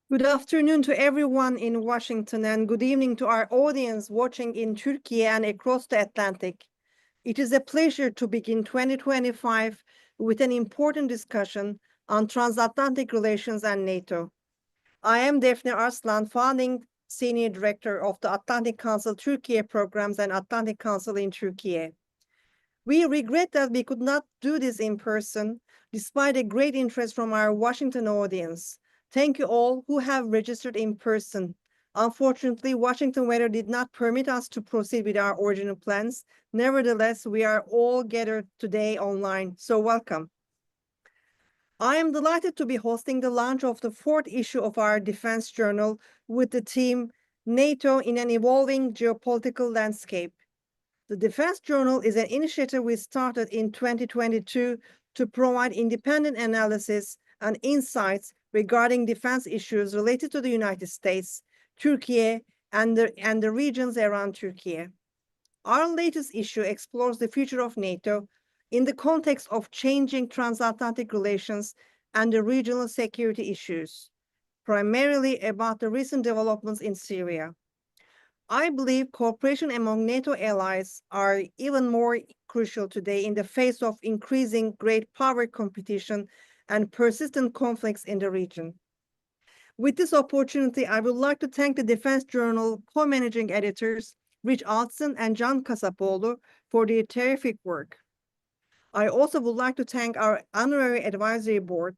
Good afternoon to everyone in Washington and good evening to our audience watching in Turkey and across the Atlantic. It is a pleasure to begin 2025 with an important discussion on transatlantic relations and NATO. I am Defne Arslan, founding Senior Director of the Atlantic Council Turkey Programs and Atlantic Council in Turkey. We regret that we could not do this in person, despite a great interest from our Washington audience. Thank you all who have registered in person. Unfortunately, Washington weather did not permit us to proceed with our original plans. Nevertheless, we are all gathered today online, so welcome. I am delighted to be hosting the launch of the fourth issue of our defense journal with the theme NATO in an Evolving Geopolitical Landscape. The Defense Journal is an initiative we started in 2022 to provide independent analysis and insights regarding defense issues related to the United States, Turkey, and the regions around Turkey. Our latest issue explores the future of NATO in the context of changing transatlantic relations and the regional security issues, primarily about the recent developments in Syria. I believe cooperation among NATO allies are even more crucial today in the face of increasing great power competition and persistent conflicts in the region. With this opportunity, I would like to thank the Defense Journal co-managing editors, Rich Altson and John Casapoğlu, for their terrific work. I also would like to thank our honorary advisory board,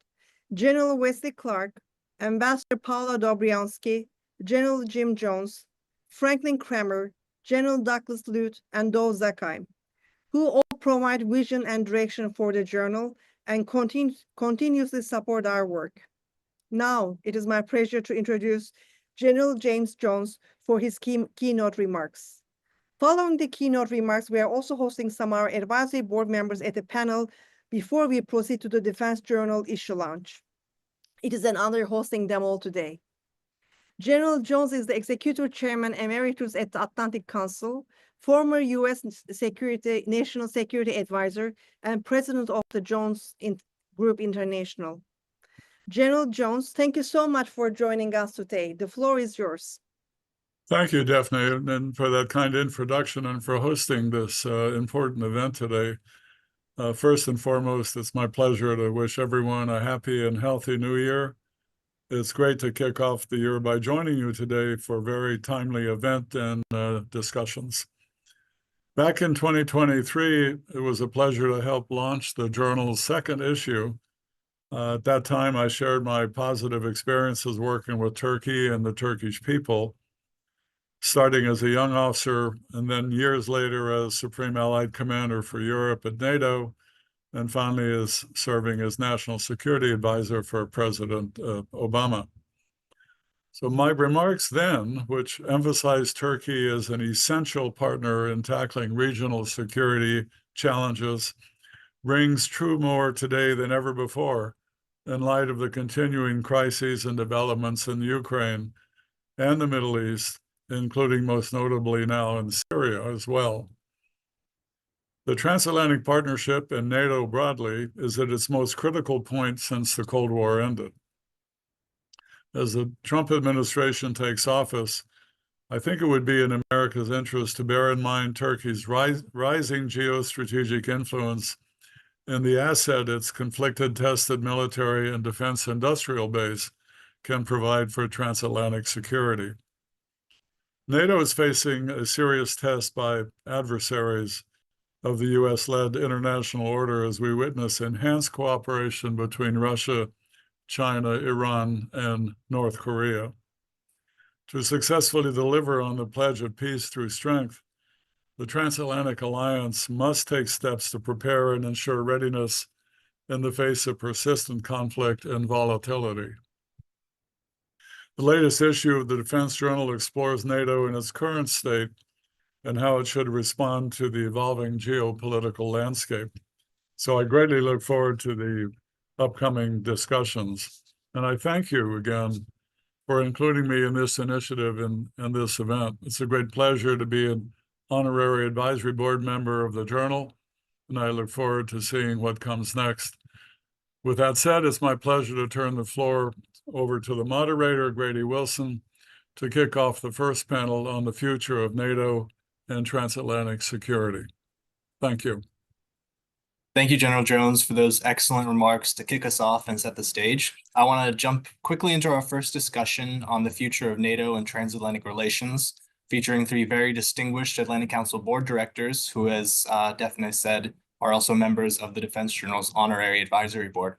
General Wesley Clark, Ambassador Paula Dobryansky, General Jim Jones, Franklin Kramer, General Douglas Lute, and Dov Zakheim, who all provide vision and direction for the journal and continuously support our work. Now, it is my pleasure to introduce General James Jones for his keynote remarks. Following the keynote remarks, we are also hosting some of our advisory board members at the panel before we proceed to the Defense Journal issue launch. It is an honor hosting them all today. General Jones is the Executive Chairman Emeritus at the Atlantic Council, former U.S. National Security Advisor, and President of the Jones Group International. General Jones, thank you so much for joining us today. The floor is yours. Thank you, Daphne, and for that kind introduction and for hosting this important event today. First and foremost, it's my pleasure to wish everyone a happy and healthy new year. It's great to kick off the year by joining you today for a very timely event and discussions. Back in 2023, it was a pleasure to help launch the journal's second issue. At that time, I shared my positive experiences working with Turkey and the Turkish people, starting as a young officer and then years later as Supreme Allied Commander for Europe at NATO, and finally as serving as National Security Advisor for President Obama. So my remarks then, which emphasized Turkey as an essential partner in tackling regional security challenges, rings true more today than ever before in light of the continuing crises and developments in Ukraine and the Middle East, including most notably now in Syria as well. The transatlantic partnership and NATO broadly is at its most critical point since the Cold War ended. As the Trump administration takes office, I think it would be in America's interest to bear in mind Turkey's rising geostrategic influence and the asset its conflicted, tested military and defense industrial base can provide for transatlantic security. NATO is facing a serious test by adversaries of the US-led international order as we witness enhanced cooperation between Russia, China, Iran, and North Korea. To successfully deliver on the pledge of peace through strength, the transatlantic alliance must take steps to prepare and ensure readiness in the face of persistent conflict and volatility. The latest issue of the Defense Journal explores NATO in its current state and how it should respond to the evolving geopolitical landscape. So I greatly look forward to the upcoming discussions. And I thank you again for including me in this initiative and this event. It's a great pleasure to be an honorary advisory board member of the journal, and I look forward to seeing what comes next. With that said, it's my pleasure to turn the floor over to the moderator, Grady Wilson, to kick off the first panel on the future of NATO and transatlantic security. Thank you. Thank you, General Jones, for those excellent remarks to kick us off and set the stage. I want to jump quickly into our first discussion on the future of NATO and transatlantic relations, featuring three very distinguished Atlantic Council board directors who, as Daphne said, are also members of the Defense Journal's Honorary Advisory Board.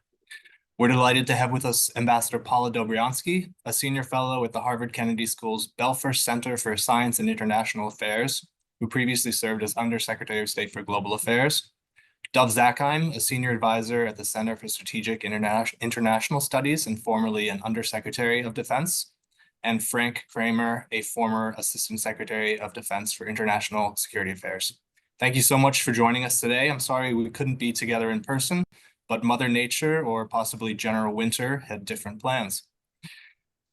We're delighted to have with us Ambassador Paula Dobriansky, a senior fellow at the Harvard Kennedy School's Belfer Center for Science and International Affairs, who previously served as Undersecretary of State for Global Affairs. Dov Zakheim, a senior advisor at the Center for Strategic International Studies and formerly an Undersecretary of Defense, and Frank Kramer, a former Assistant Secretary of Defense for International Security Affairs. Thank you so much for joining us today. I'm sorry we couldn't be together in person, but Mother Nature or possibly General Winter had different plans.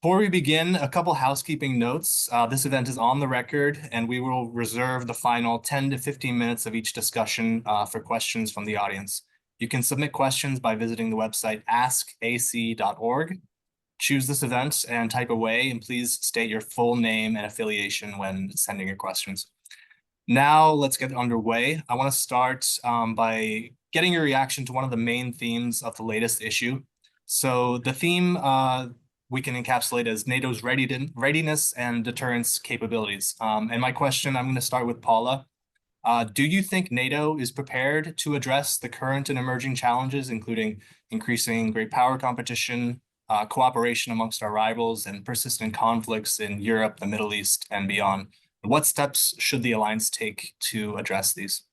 Before we begin, a couple housekeeping notes. This event is on the record, and we will reserve the final 10 to 15 minutes of each discussion for questions from the audience. You can submit questions by visiting the website askac.org. Choose this event and type away, and please state your full name and affiliation when sending your questions. Now let's get underway. I want to start by getting your reaction to one of the main themes of the latest issue. So the theme we can encapsulate as NATO's readiness and deterrence capabilities. And my question, I'm going to start with Paula. Do you think NATO is prepared to address the current and emerging challenges, including increasing great power competition, cooperation amongst our rivals, and persistent conflicts in Europe, the Middle East, and beyond? What steps should the alliance take to address these?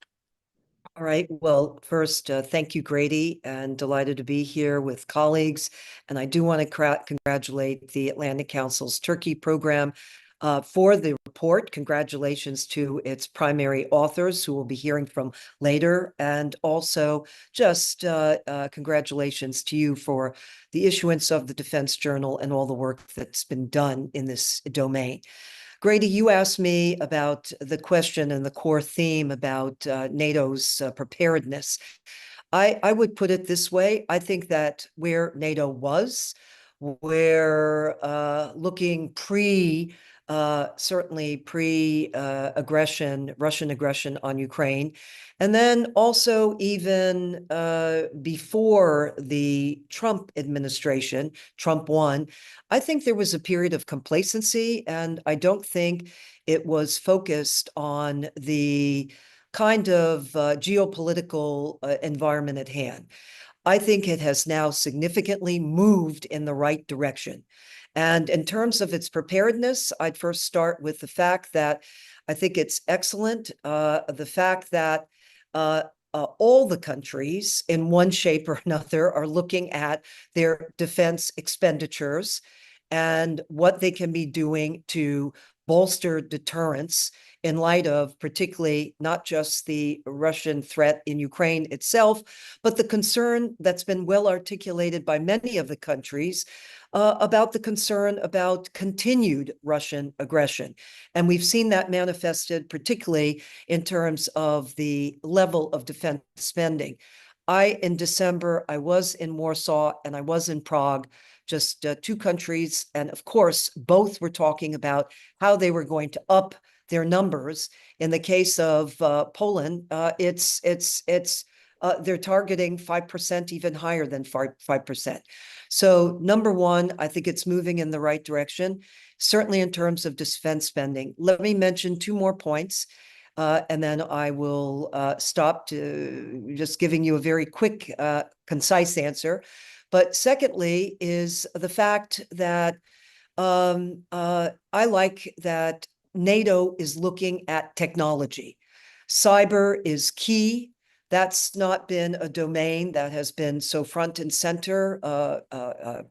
All right. Well, first, thank you, Grady, and delighted to be here with colleagues. And I do want to congratulate the Atlantic Council's Turkey program for the report. Congratulations to its primary authors, who we'll be hearing from later. And also just congratulations to you for the issuance of the Defense Journal and all the work that's been done in this domain. Grady, you asked me about the question and the core theme about NATO's preparedness. I would put it this way. I think that where NATO was, we're looking certainly pre-aggression, Russian aggression on Ukraine. And then also even before the Trump administration, Trump 1, I think there was a period of complacency, and I don't think it was focused on the kind of geopolitical environment at hand. I think it has now significantly moved in the right direction. And in terms of its preparedness, I'd first start with the fact that I think it's excellent, the fact that all the countries in one shape or another are looking at their defense expenditures and what they can be doing to bolster deterrence in light of particularly not just the Russian threat in Ukraine itself, but the concern that's been well articulated by many of the countries about the concern about continued Russian aggression. And we've seen that manifested particularly in terms of the level of defense spending. In December, I was in Warsaw and I was in Prague, just two countries. And of course, both were talking about how they were going to up their numbers. In the case of Poland, they're targeting 5%, even higher than 5%. So number one, I think it's moving in the right direction, certainly in terms of defense spending. Let me mention two more points, and then I will stop to just giving you a very quick, concise answer. But secondly is the fact that I like that NATO is looking at technology. Cyber is key. That's not been a domain that has been so front and center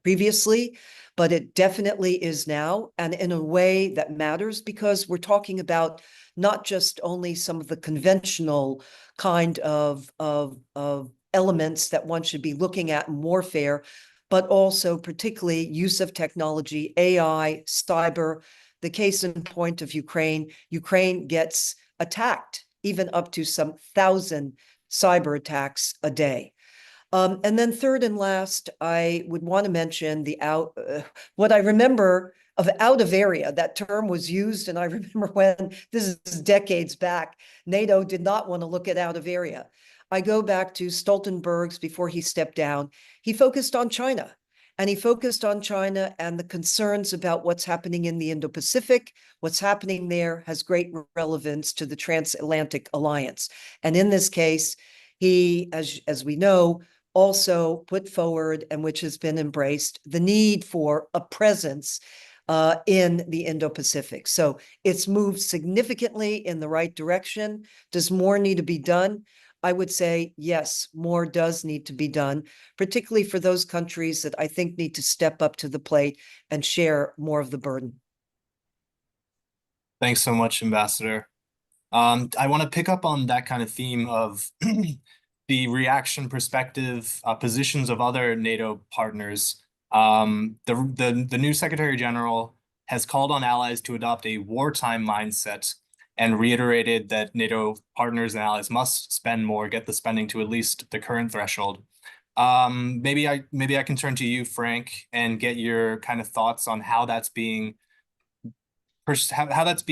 previously, but it definitely is now, and in a way that matters because we're talking about not just only some of the conventional kind of elements that one should be looking at in warfare, but also particularly use of technology, AI, cyber. The case in point of Ukraine, Ukraine gets attacked even up to some 1,000 cyber attacks a day. And then third and last, I would want to mention what I remember of out of area. That term was used, and I remember when, this is decades back, NATO did not want to look at out of area. I go back to Stoltenberg's before he stepped down. He focused on China. And he focused on China and the concerns about what's happening in the Indo-Pacific. What's happening there has great relevance to the transatlantic alliance. And in this case, he, as we know, also put forward, and which has been embraced, the need for a presence in the Indo-Pacific. So it's moved significantly in the right direction. Does more need to be done? I would say, yes, more does need to be done, particularly for those countries that I think need to step up to the plate and share more of the burden. Thanks so much, Ambassador. I want to pick up on that kind of theme of the reaction perspective, positions of other NATO partners. The new Secretary General has called on allies to adopt a wartime mindset and reiterated that NATO partners and allies must spend more, get the spending to at least the current threshold. Maybe I can turn to you, Frank, and get your kind of thoughts on how that's being accepted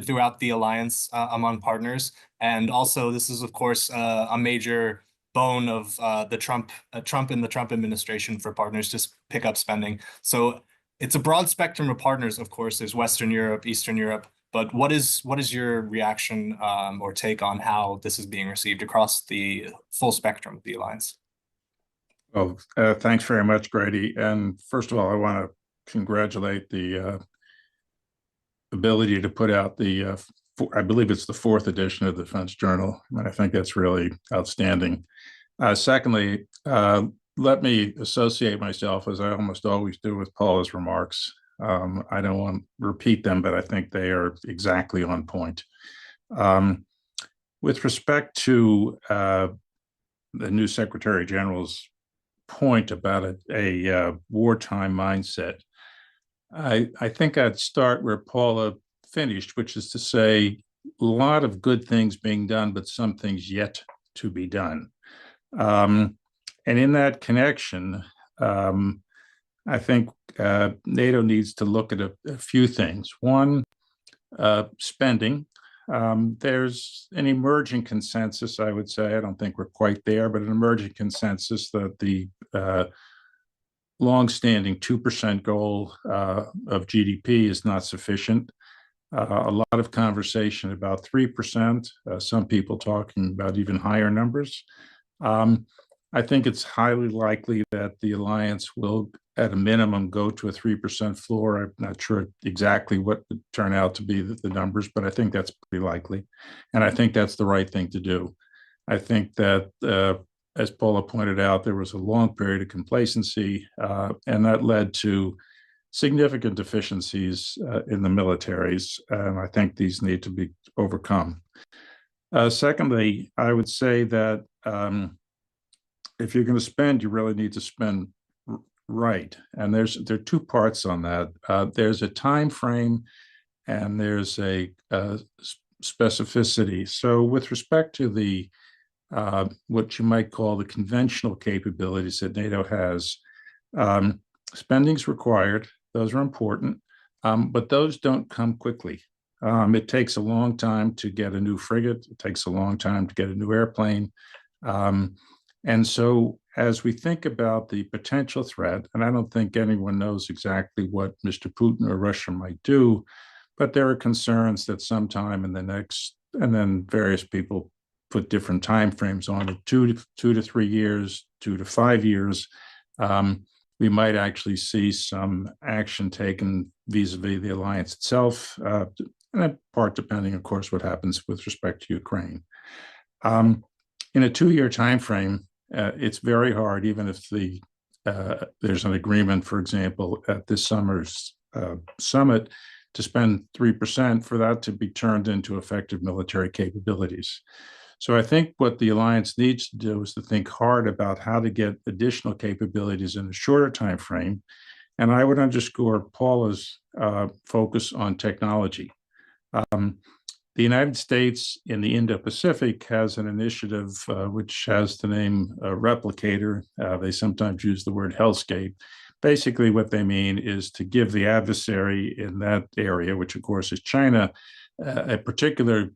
throughout the alliance among partners. And also, this is, of course, a major bone of the Trump and the Trump administration for partners to pick up spending. So it's a broad spectrum of partners, of course. There's Western Europe, Eastern Europe. But what is your reaction or take on how this is being received across the full spectrum of the alliance? Well, thanks very much, Grady. And first of all, I want to congratulate the ability to put out the, I believe it's the 4th edition of the Defense Journal. And I think that's really outstanding. Secondly, let me associate myself, as I almost always do, with Paula's remarks. I don't want to repeat them, but I think they are exactly on point. With respect to the new Secretary General's point about a wartime mindset, I think I'd start where Paula finished, which is to say a lot of good things being done, but some things yet to be done. And in that connection, I think NATO needs to look at a few things. One, spending. There's an emerging consensus, I would say. I don't think we're quite there, but an emerging consensus that the longstanding 2% goal of GDP is not sufficient. A lot of conversation about 3%, some people talking about even higher numbers. I think it's highly likely that the alliance will, at a minimum, go to a 3% floor. I'm not sure exactly what would turn out to be the numbers, but I think that's pretty likely. And I think that's the right thing to do. I think that, as Paula pointed out, there was a long period of complacency, and that led to significant deficiencies in the militaries. And I think these need to be overcome. Secondly, I would say that if you're going to spend, you really need to spend right. And there are 2 parts on that. There's a time frame and there's a specificity. So with respect to the what you might call the conventional capabilities that NATO has, spending's required. Those are important, but those don't come quickly. It takes a long time to get a new frigate. It takes a long time to get a new airplane. And so as we think about the potential threat, and I don't think anyone knows exactly what Mr. Putin or Russia might do, but there are concerns that sometime in the next, and then various people put different timeframes on it, 2 to 3 years, 2 to 5 years, we might actually see some action taken vis-a-vis the alliance itself, and in part depending, of course, what happens with respect to Ukraine. In a 2-year timeframe, it's very hard, even if there's an agreement, for example, at this summer's summit, to spend 3%, for that to be turned into effective military capabilities. So I think what the alliance needs to do is to think hard about how to get additional capabilities in a shorter time frame. And I would underscore Paula's focus on technology. The United States in the Indo-Pacific has an initiative which has the name Replicator. They sometimes use the word hellscape. Basically, what they mean is to give the adversary in that area, which of course is China, a particular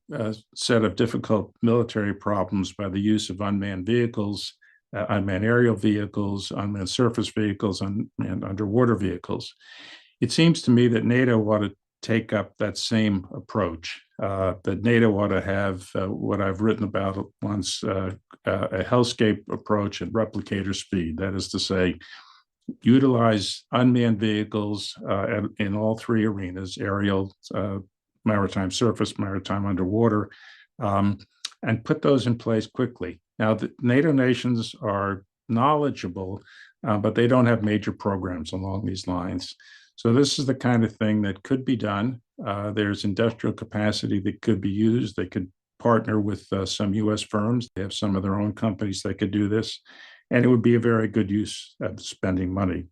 set of difficult military problems by the use of unmanned vehicles, unmanned aerial vehicles, unmanned surface vehicles, unmanned underwater vehicles. It seems to me that NATO ought to take up that same approach, that NATO ought to have what I've written about once, a hellscape approach at replicator speed. That is to say, utilize unmanned vehicles in all three arenas: aerial, maritime surface, maritime underwater, and put those in place quickly. Now, the NATO nations are knowledgeable, but they don't have major programs along these lines. So this is the kind of thing that could be done. There's industrial capacity that could be used. They could partner with some US firms. They have some of their own companies that could do this, and it would be a very good use of spending money.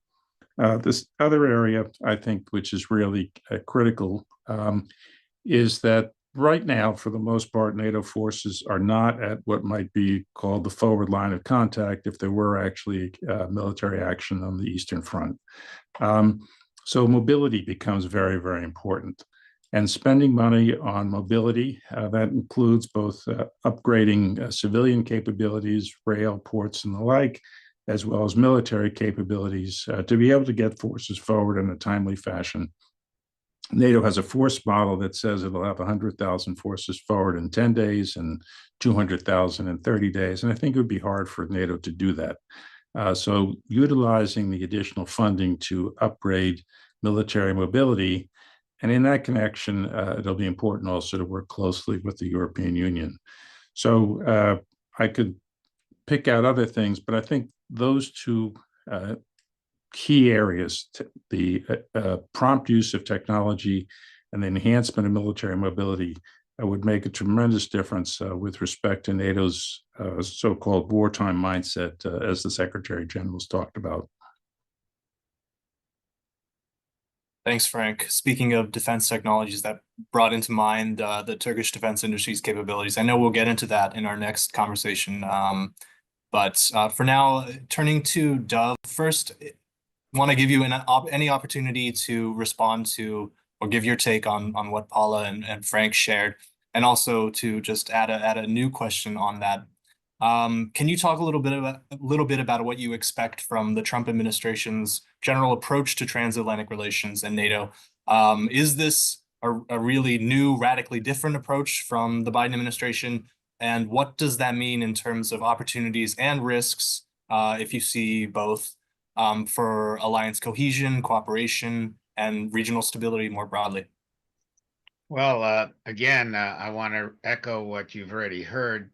This other area, I think, which is really critical, is that right now, for the most part, NATO forces are not at what might be called the forward line of contact if there were actually military action on the Eastern Front. So mobility becomes very, very important. And spending money on mobility, that includes both upgrading civilian capabilities, rail, ports, and the like, as well as military capabilities to be able to get forces forward in a timely fashion. NATO has a force model that says it'll have 100,000 forces forward in 10 days and 200,000 in 30 days. And I think it would be hard for NATO to do that. So utilizing the additional funding to upgrade military mobility, and in that connection, it'll be important also to work closely with the European Union. So I could pick out other things, but I think those two key areas, the prompt use of technology and the enhancement of military mobility, would make a tremendous difference with respect to NATO's so-called wartime mindset, as the Secretary General's talked about. Thanks, Frank. Speaking of defense technologies, that brought into mind the Turkish defense industry's capabilities. I know we'll get into that in our next conversation. But for now, turning to Dove, first, want to give you any opportunity to respond to or give your take on what Paula and Frank shared, and also to just add a new question on that. Can you talk a little bit about what you expect from the Trump administration's general approach to transatlantic relations and NATO? Is this a really new, radically different approach from the Biden administration? And what does that mean in terms of opportunities and risks, if you see both, for alliance cohesion, cooperation, and regional stability more broadly? Well, again, I want to echo what you've already heard.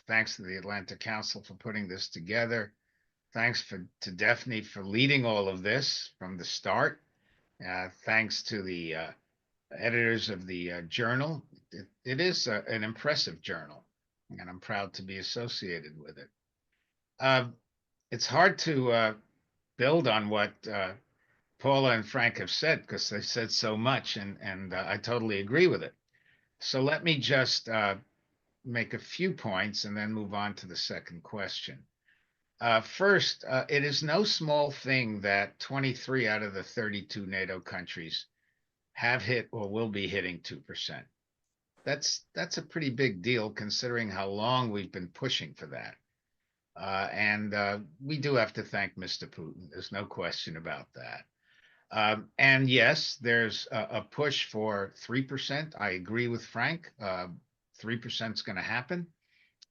Thanks to the Atlantic Council for putting this together. Thanks to Daphne for leading all of this from the start. Thanks to the editors of the journal. It is an impressive journal, and I'm proud to be associated with it. It's hard to build on what Paula and Frank have said, because they've said so much, and I totally agree with it. So let me just make a few points and then move on to the second question. First, it is no small thing that 23 out of the 32 NATO countries have hit or will be hitting 2%. That's a pretty big deal considering how long we've been pushing for that. And we do have to thank Mr. Putin. There's no question about that. And yes, there's a push for 3%. I agree with Frank. 3% is going to happen.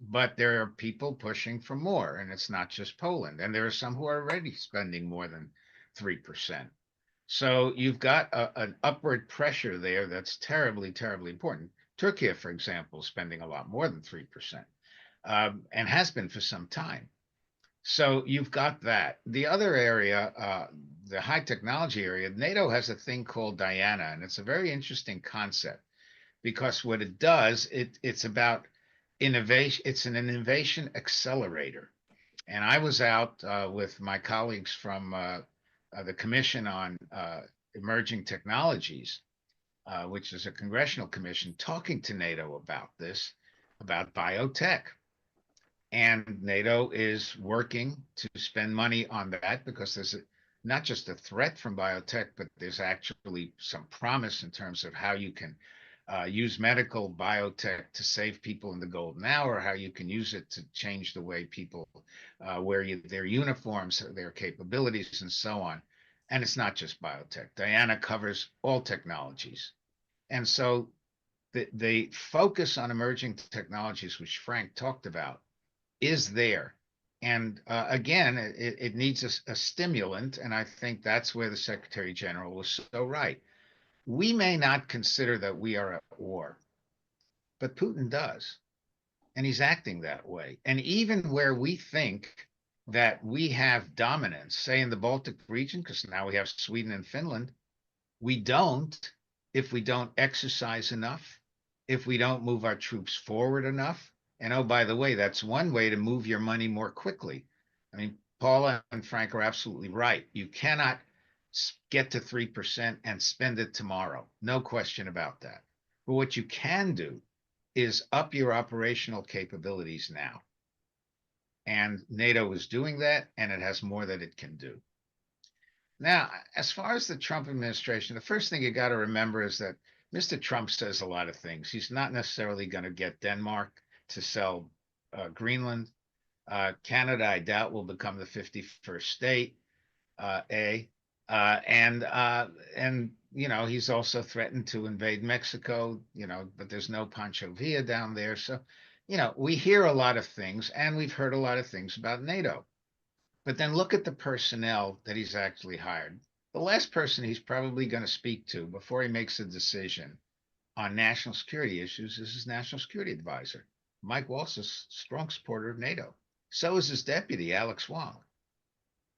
But there are people pushing for more, and it's not just Poland. And there are some who are already spending more than 3%. So you've got an upward pressure there that's terribly, terribly important. Turkey, for example, is spending a lot more than 3%, and has been for some time. So you've got that. The other area, the high technology area, NATO has a thing called Diana, and it's a very interesting concept because what it does, it's about innovation. It's an innovation accelerator. And I was out with my colleagues from the Commission on Emerging Technologies, which is a congressional commission, talking to NATO about this, about biotech. And NATO is working to spend money on that because there's not just a threat from biotech, but there's actually some promise in terms of how you can use medical biotech to save people in the golden hour, how you can use it to change the way people wear their uniforms, their capabilities, and so on. And it's not just biotech. Diana covers all technologies. And so the focus on emerging technologies, which Frank talked about, is there. And again, it needs a stimulant. And I think that's where the Secretary General was so right. We may not consider that we are at war, but Putin does. And he's acting that way. And even where we think that we have dominance, say in the Baltic region, because now we have Sweden and Finland, we don't if we don't exercise enough, if we don't move our troops forward enough. And oh, by the way, that's one way to move your money more quickly. I mean, Paula and Frank are absolutely right. You cannot get to 3% and spend it tomorrow. No question about that. But what you can do is up your operational capabilities now. And NATO is doing that, and it has more that it can do. Now, as far as the Trump administration, the first thing you got to remember is that Mr. Trump says a lot of things. He's not necessarily going to get Denmark to sell Greenland. Canada, I doubt, will become the 51st state. And you know, he's also threatened to invade Mexico. You know, but there's no Pancho Villa down there. So, you know, we hear a lot of things, and we've heard a lot of things about NATO. But then look at the personnel that he's actually hired. The last person he's probably going to speak to before he makes a decision on national security issues is his national security advisor. Mike Waltz is a strong supporter of NATO. So is his deputy, Alex Wong.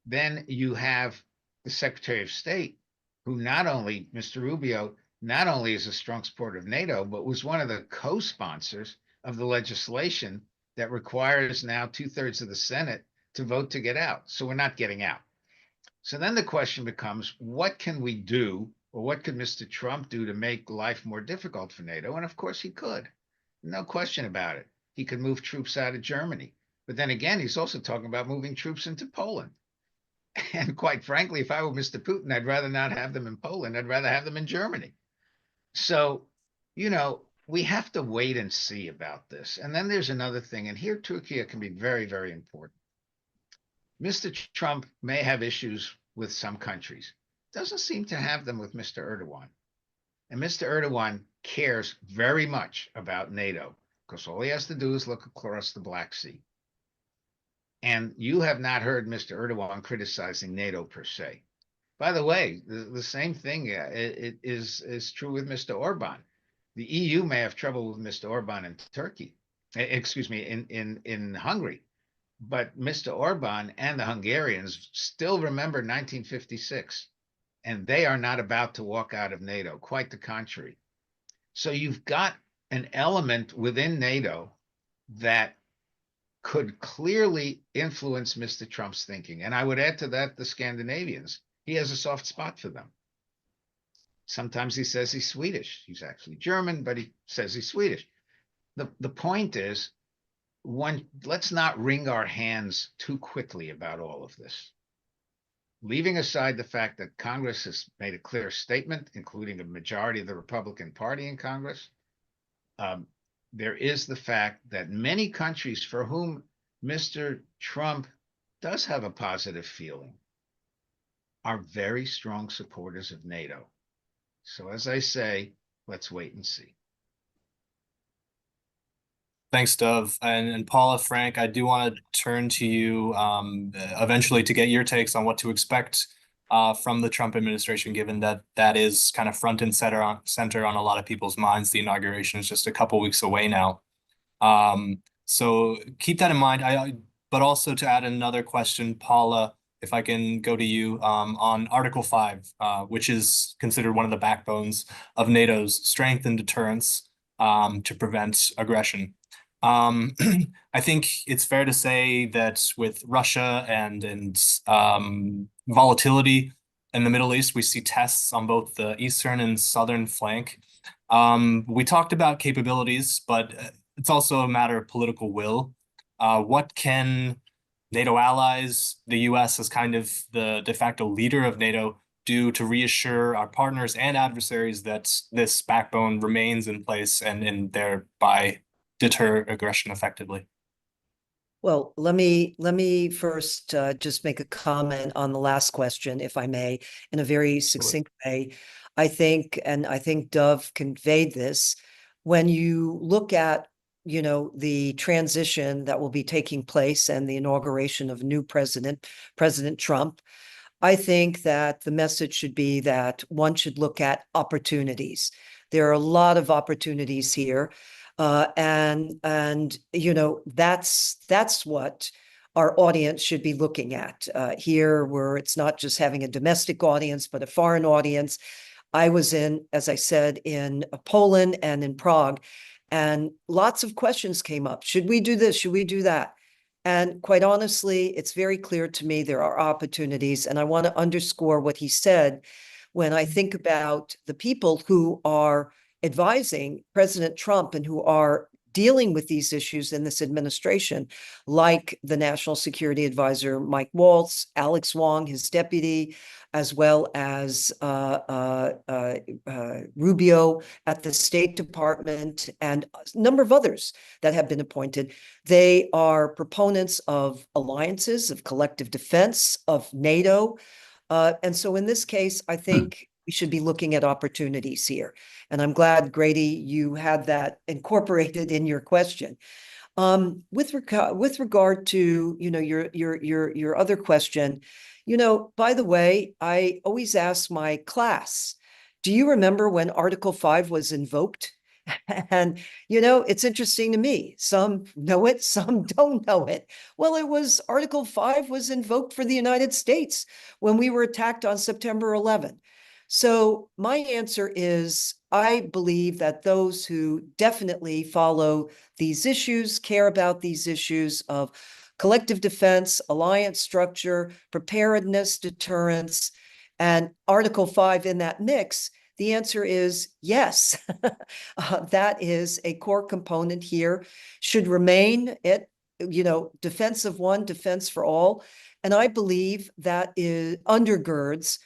Then you have the Secretary of State, who not only, Mr. Rubio, not only is a strong supporter of NATO, but was one of the co-sponsors of the legislation that requires now 2/3 of the Senate to vote to get out. So we're not getting out. So then the question becomes, what can we do, or what could Mr. Trump do to make life more difficult for NATO? And of course he could. No question about it. He could move troops out of Germany. But then again, he's also talking about moving troops into Poland. And quite frankly, if I were Mr. Putin, I'd rather not have them in Poland. I'd rather have them in Germany. So, you know, we have to wait and see about this. And then there's another thing, and here Turkey can be very, very important. Mr. Trump may have issues with some countries, doesn't seem to have them with Mr. Erdogan. And Mr. Erdogan cares very much about NATO because all he has to do is look across the Black Sea. And you have not heard Mr. Erdogan criticizing NATO per se. By the way, the same thing is true with Mr. Orban. The EU may have trouble with Mr. Orban in Turkey, excuse me, in Hungary. But Mr. Orban and the Hungarians still remember 1956, and they are not about to walk out of NATO, quite the contrary. So you've got an element within NATO that could clearly influence Mr. Trump's thinking. And I would add to that the Scandinavians. He has a soft spot for them. Sometimes he says he's Swedish. He's actually German, but he says he's Swedish. The point is, let's not wring our hands too quickly about all of this. Leaving aside the fact that Congress has made a clear statement, including a majority of the Republican Party in Congress, there is the fact that many countries for whom Mr. Trump does have a positive feeling are very strong supporters of NATO. So as I say, let's wait and see. Thanks, Dov. And Paula, Frank, I do want to turn to you eventually to get your takes on what to expect from the Trump administration, given that that is kind of front and center on a lot of people's minds. The inauguration is just a couple weeks away now. So keep that in mind. But also to add another question, Paula, if I can go to you on Article 5, which is considered one of the backbones of NATO's strength and deterrence to prevent aggression. I think it's fair to say that with Russia and volatility in the Middle East, we see tests on both the eastern and southern flank. We talked about capabilities, but it's also a matter of political will. What can NATO allies, the US as kind of the de facto leader of NATO, do to reassure our partners and adversaries that this backbone remains in place and thereby deter aggression effectively? Well, let me first just make a comment on the last question, if I may, in a very succinct way. I think Dove conveyed this. When you look at, the transition that will be taking place and the inauguration of new President Trump, I think that the message should be that one should look at opportunities. There are a lot of opportunities here. And that's what our audience should be looking at here, where it's not just having a domestic audience, but a foreign audience. I was as I said, in Poland and in Prague, and lots of questions came up. Should we do this? Should we do that? And quite honestly, it's very clear to me there are opportunities. And I want to underscore what he said when I think about the people who are advising President Trump and who are dealing with these issues in this administration, like the National Security Advisor, Mike Waltz, Alex Wong, his deputy, as well as Rubio at the State Department, and a number of others that have been appointed. They are proponents of alliances, of collective defense, of NATO. And so in this case, I think we should be looking at opportunities here. And I'm glad, Grady, you had that incorporated in your question. With regard to, your other question, by the way, I always ask my class, do you remember when Article 5 was invoked? And, it's interesting to me. Some know it, some don't know it. Well, Article 5 was invoked for the United States when we were attacked on September 11th. So my answer is, I believe that those who definitely follow these issues, care about these issues of collective defense, alliance structure, preparedness, deterrence, and Article 5 in that mix, the answer is yes. That is a core component here, should remain defense of one, defense for all. And I believe that undergirds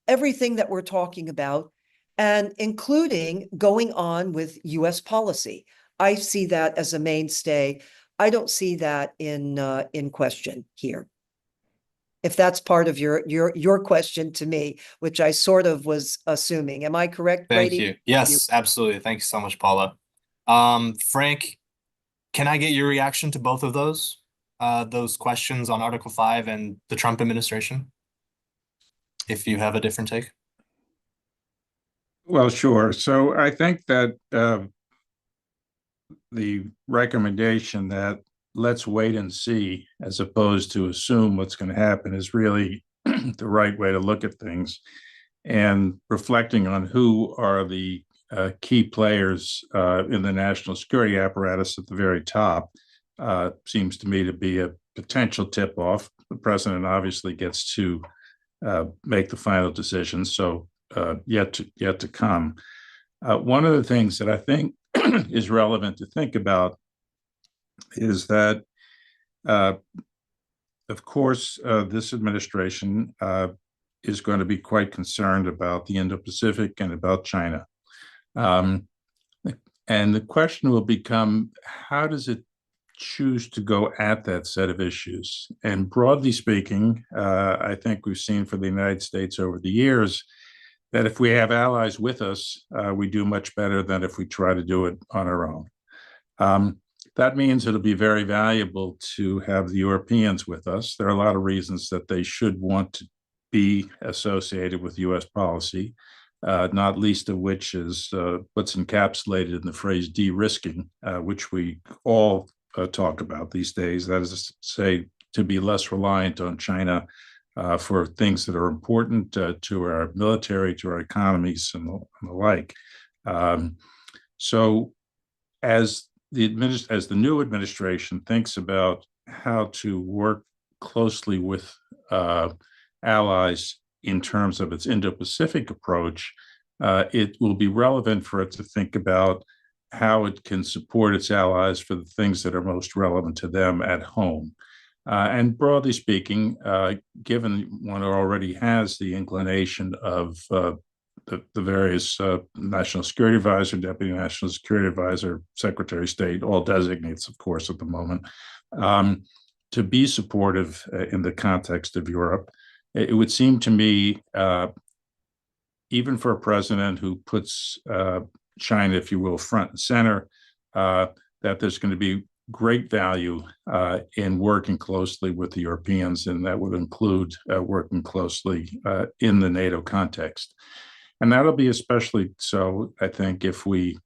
everything that we're talking about, and including going on with US policy. I see that as a mainstay. I don't see that in question here. If that's part of your question to me, which I sort of was assuming. Am I correct, Brady? Thank you. Yes, absolutely. Thank you so much, Paula. Frank, can I get your reaction to both of those questions on Article 5 and the Trump administration, if you have a different take? Well, sure. So I think that the recommendation that let's wait and see, as opposed to assume what's going to happen, is really the right way to look at things. And reflecting on who are the key players in the national security apparatus at the very top seems to me to be a potential tip-off. The president obviously gets to make the final decision, so yet to come. One of the things that I think is relevant to think about is that, of course, this administration is going to be quite concerned about the Indo-Pacific and about China. And the question will become, how does it choose to go at that set of issues? And broadly speaking, I think we've seen for the United States over the years that if we have allies with us, we do much better than if we try to do it on our own. That means it'll be very valuable to have the Europeans with us. There are a lot of reasons that they should want to be associated with U.S. policy, not least of which is what's encapsulated in the phrase de-risking, which we all talk about these days. That is to say, to be less reliant on China for things that are important to our military, to our economies, and the like. So as the new administration thinks about how to work closely with allies in terms of its Indo-Pacific approach, it will be relevant for it to think about how it can support its allies for the things that are most relevant to them at home. And broadly speaking, given one already has the inclination of the various National Security Advisor, Deputy National Security Advisor, Secretary of State, all designates, of course, at the moment, to be supportive in the context of Europe. It would seem to me, even for a president who puts China, if you will, front and center, that there's going to be great value in working closely with the Europeans, and that would include working closely in the NATO context. And that'll be especially so, I think, if we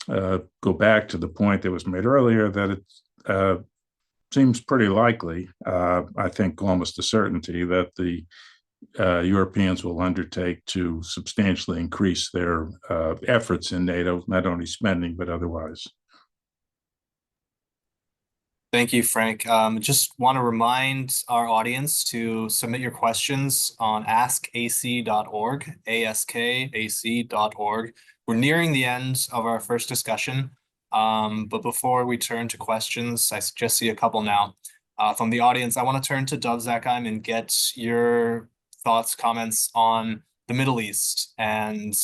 go back to the point that was made earlier, that it seems pretty likely, I think almost a certainty, that the Europeans will undertake to substantially increase their efforts in NATO, not only spending, but otherwise. Thank you, Frank. Just want to remind our audience to submit your questions on askac.org, askac.org. We're nearing the end of our first discussion, but before we turn to questions, I just see a couple now. From the audience, I want to turn to Dov Zakheim and get your thoughts, comments on the Middle East and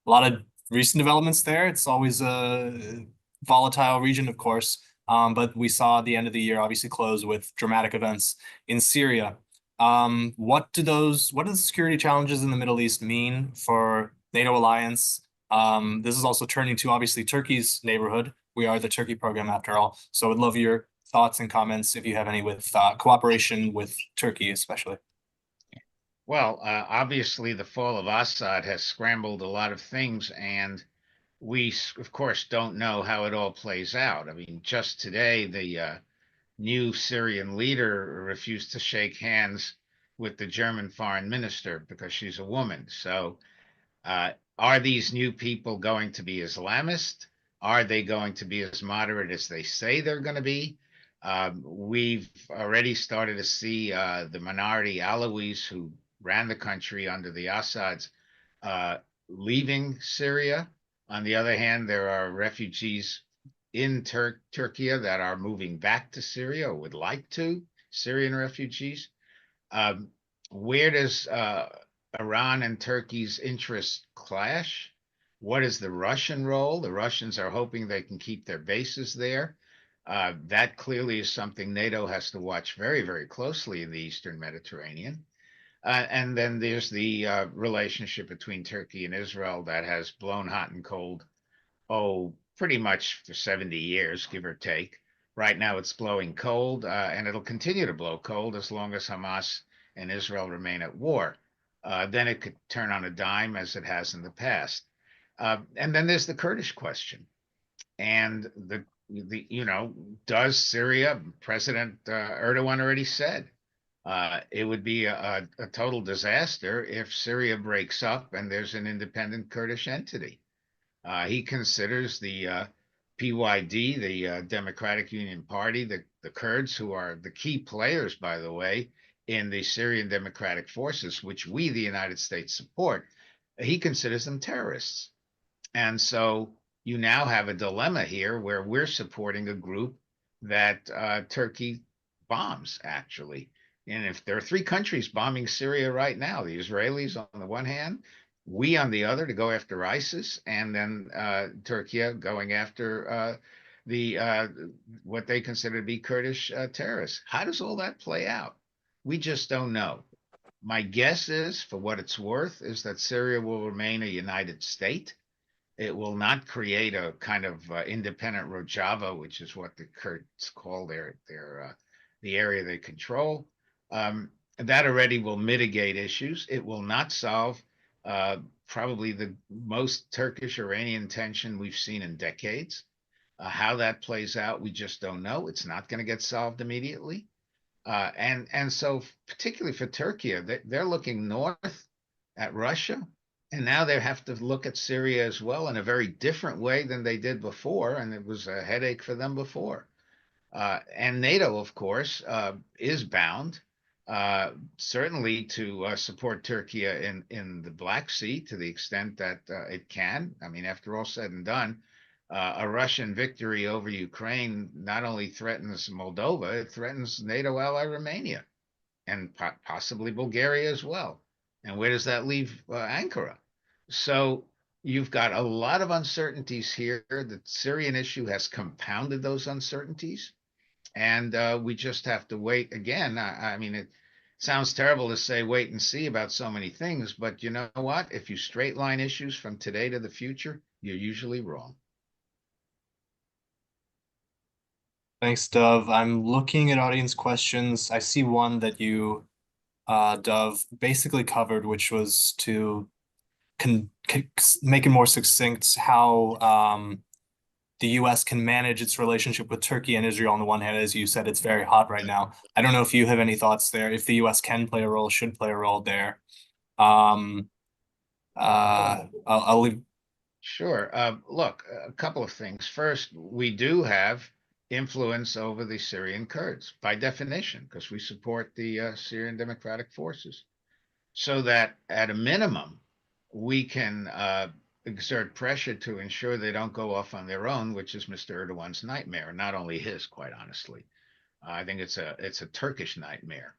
a lot of recent developments there. It's always a volatile region, of course. But we saw the end of the year obviously close with dramatic events in Syria. What do the security challenges in the Middle East mean for NATO alliance? This is also turning to obviously Turkey's neighborhood. We are the Turkey program after all. So I'd love your thoughts and comments if you have any with cooperation with Turkey especially. Well, obviously the fall of Assad has scrambled a lot of things, and we, of course, don't know how it all plays out. I mean, just today, the new Syrian leader refused to shake hands with the German foreign minister because she's a woman. So are these new people going to be Islamist? Are they going to be as moderate as they say they're going to be? We've already started to see the minority Alawis who ran the country under the Assads leaving Syria. On the other hand, there are refugees in Turkey that are moving back to Syria or would like to, Syrian refugees. Where does Iran and Turkey's interests clash? What is the Russian role? The Russians are hoping they can keep their bases there. That clearly is something NATO has to watch very, very closely in the Eastern Mediterranean. And then there's the relationship between Turkey and Israel that has blown hot and cold, pretty much for 70 years, give or take. Right now it's blowing cold, and it'll continue to blow cold as long as Hamas and Israel remain at war. Then it could turn on a dime as it has in the past. And then there's the Kurdish question. And does Syria, President Erdogan already said, it would be a total disaster if Syria breaks up and there's an independent Kurdish entity. He considers the PYD, the Democratic Union Party, the Kurds, who are the key players, by the way, in the Syrian Democratic Forces, which we, the United States, support. He considers them terrorists. And so you now have a dilemma here where we're supporting a group that Turkey bombs, actually. And if there are three countries bombing Syria right now, the Israelis on the one hand, we on the other to go after ISIS, and then Turkey going after what they consider to be Kurdish terrorists. How does all that play out? We just don't know. My guess is, for what it's worth, is that Syria will remain a united state. It will not create a kind of independent Rojava, which is what the Kurds call the area they control. That already will mitigate issues. It will not solve probably the most Turkish-Iranian tension we've seen in decades. How that plays out, we just don't know. It's not going to get solved immediately. And so particularly for Turkey, they're looking north at Russia, and now they have to look at Syria as well in a very different way than they did before, and it was a headache for them before. And NATO, of course, is bound certainly to support Turkey in the Black Sea to the extent that it can. I mean, after all said and done, a Russian victory over Ukraine not only threatens Moldova, it threatens NATO ally Romania and possibly Bulgaria as well. And where does that leave Ankara? So you've got a lot of uncertainties here. The Syrian issue has compounded those uncertainties. And we just have to wait again. I mean, it sounds terrible to say wait and see about so many things, but you know what? If you straight line issues from today to the future, you're usually wrong. Thanks, Dove. I'm looking at audience questions. I see one that you, Dove, basically covered, which was to make it more succinct how the US can manage its relationship with Turkey and Israel on the one hand. As you said, it's very hot right now. I don't know if you have any thoughts there, if the US can play a role, should play a role there. I'll leave. Sure. Look, a couple of things. First, we do have influence over the Syrian Kurds by definition, because we support the Syrian Democratic Forces. So that at a minimum, we can exert pressure to ensure they don't go off on their own, which is Mr. Erdogan's nightmare, not only his, quite honestly. I think it's a Turkish nightmare.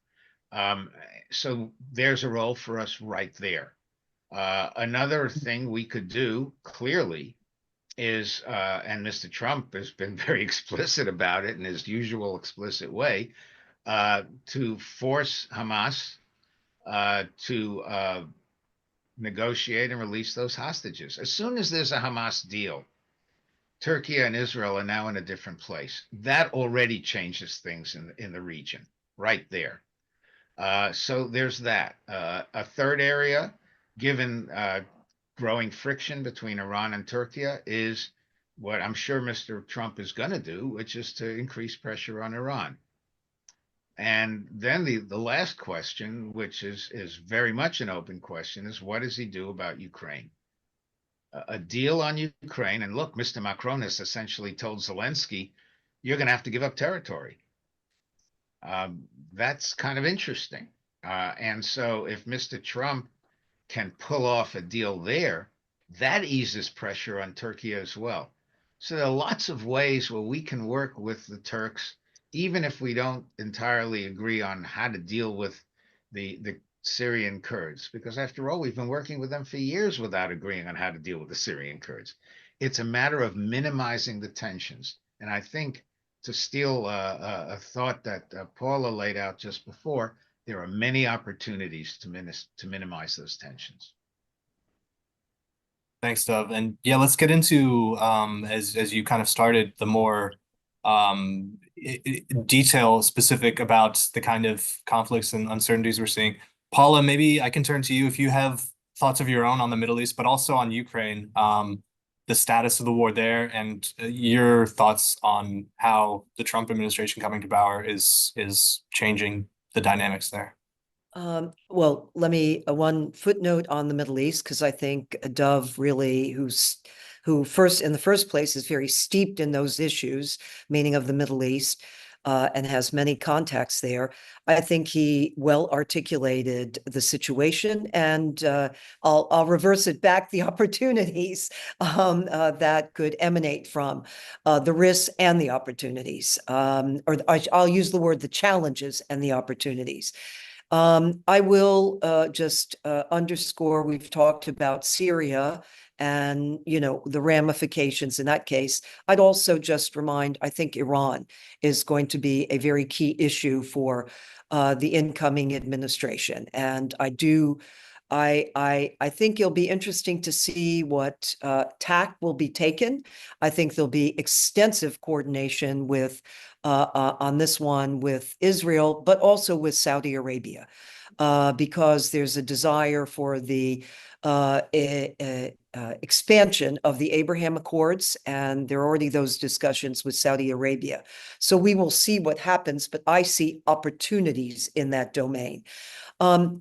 So there's a role for us right there. Another thing we could do clearly is, and Mr. Trump has been very explicit about it in his usual explicit way, to force Hamas to negotiate and release those hostages. As soon as there's a Hamas deal, Turkey and Israel are now in a different place. That already changes things in the region, right there. So there's that. A third area, given growing friction between Iran and Turkey, is what I'm sure Mr. Trump is going to do, which is to increase pressure on Iran. And then the last question, which is very much an open question, is what does he do about Ukraine? A deal on Ukraine, and look, Mr. Macron has essentially told Zelensky, you're going to have to give up territory. That's kind of interesting. And so if Mr. Trump can pull off a deal there, that eases pressure on Turkey as well. So there are lots of ways where we can work with the Turks, even if we don't entirely agree on how to deal with the Syrian Kurds, because after all, we've been working with them for years without agreeing on how to deal with the Syrian Kurds. It's a matter of minimizing the tensions. And I think, to steal a thought that Paula laid out just before, there are many opportunities to minimize those tensions. Thanks, Dove. And yeah, let's get into, as you kind of started, the more detail specific about the kind of conflicts and uncertainties we're seeing. Paula, maybe I can turn to you if you have thoughts of your own on the Middle East, but also on Ukraine, the status of the war there, and your thoughts on how the Trump administration coming to power is changing the dynamics there. Well, let me one footnote on the Middle East, because I think Dove really, who first in the first place is very steeped in those issues, meaning of the Middle East, and has many contacts there. I think he well articulated the situation, and I'll reverse it back, the opportunities that could emanate from the risks and the opportunities, or I'll use the word the challenges and the opportunities. I will just underscore, we've talked about Syria and, the ramifications in that case. I'd also just remind, I think Iran is going to be a very key issue for the incoming administration. And I think it'll be interesting to see what tack will be taken. I think there'll be extensive coordination with on this one with Israel, but also with Saudi Arabia, because there's a desire for the expansion of the Abraham Accords, and there are already those discussions with Saudi Arabia. So we will see what happens, but I see opportunities in that domain.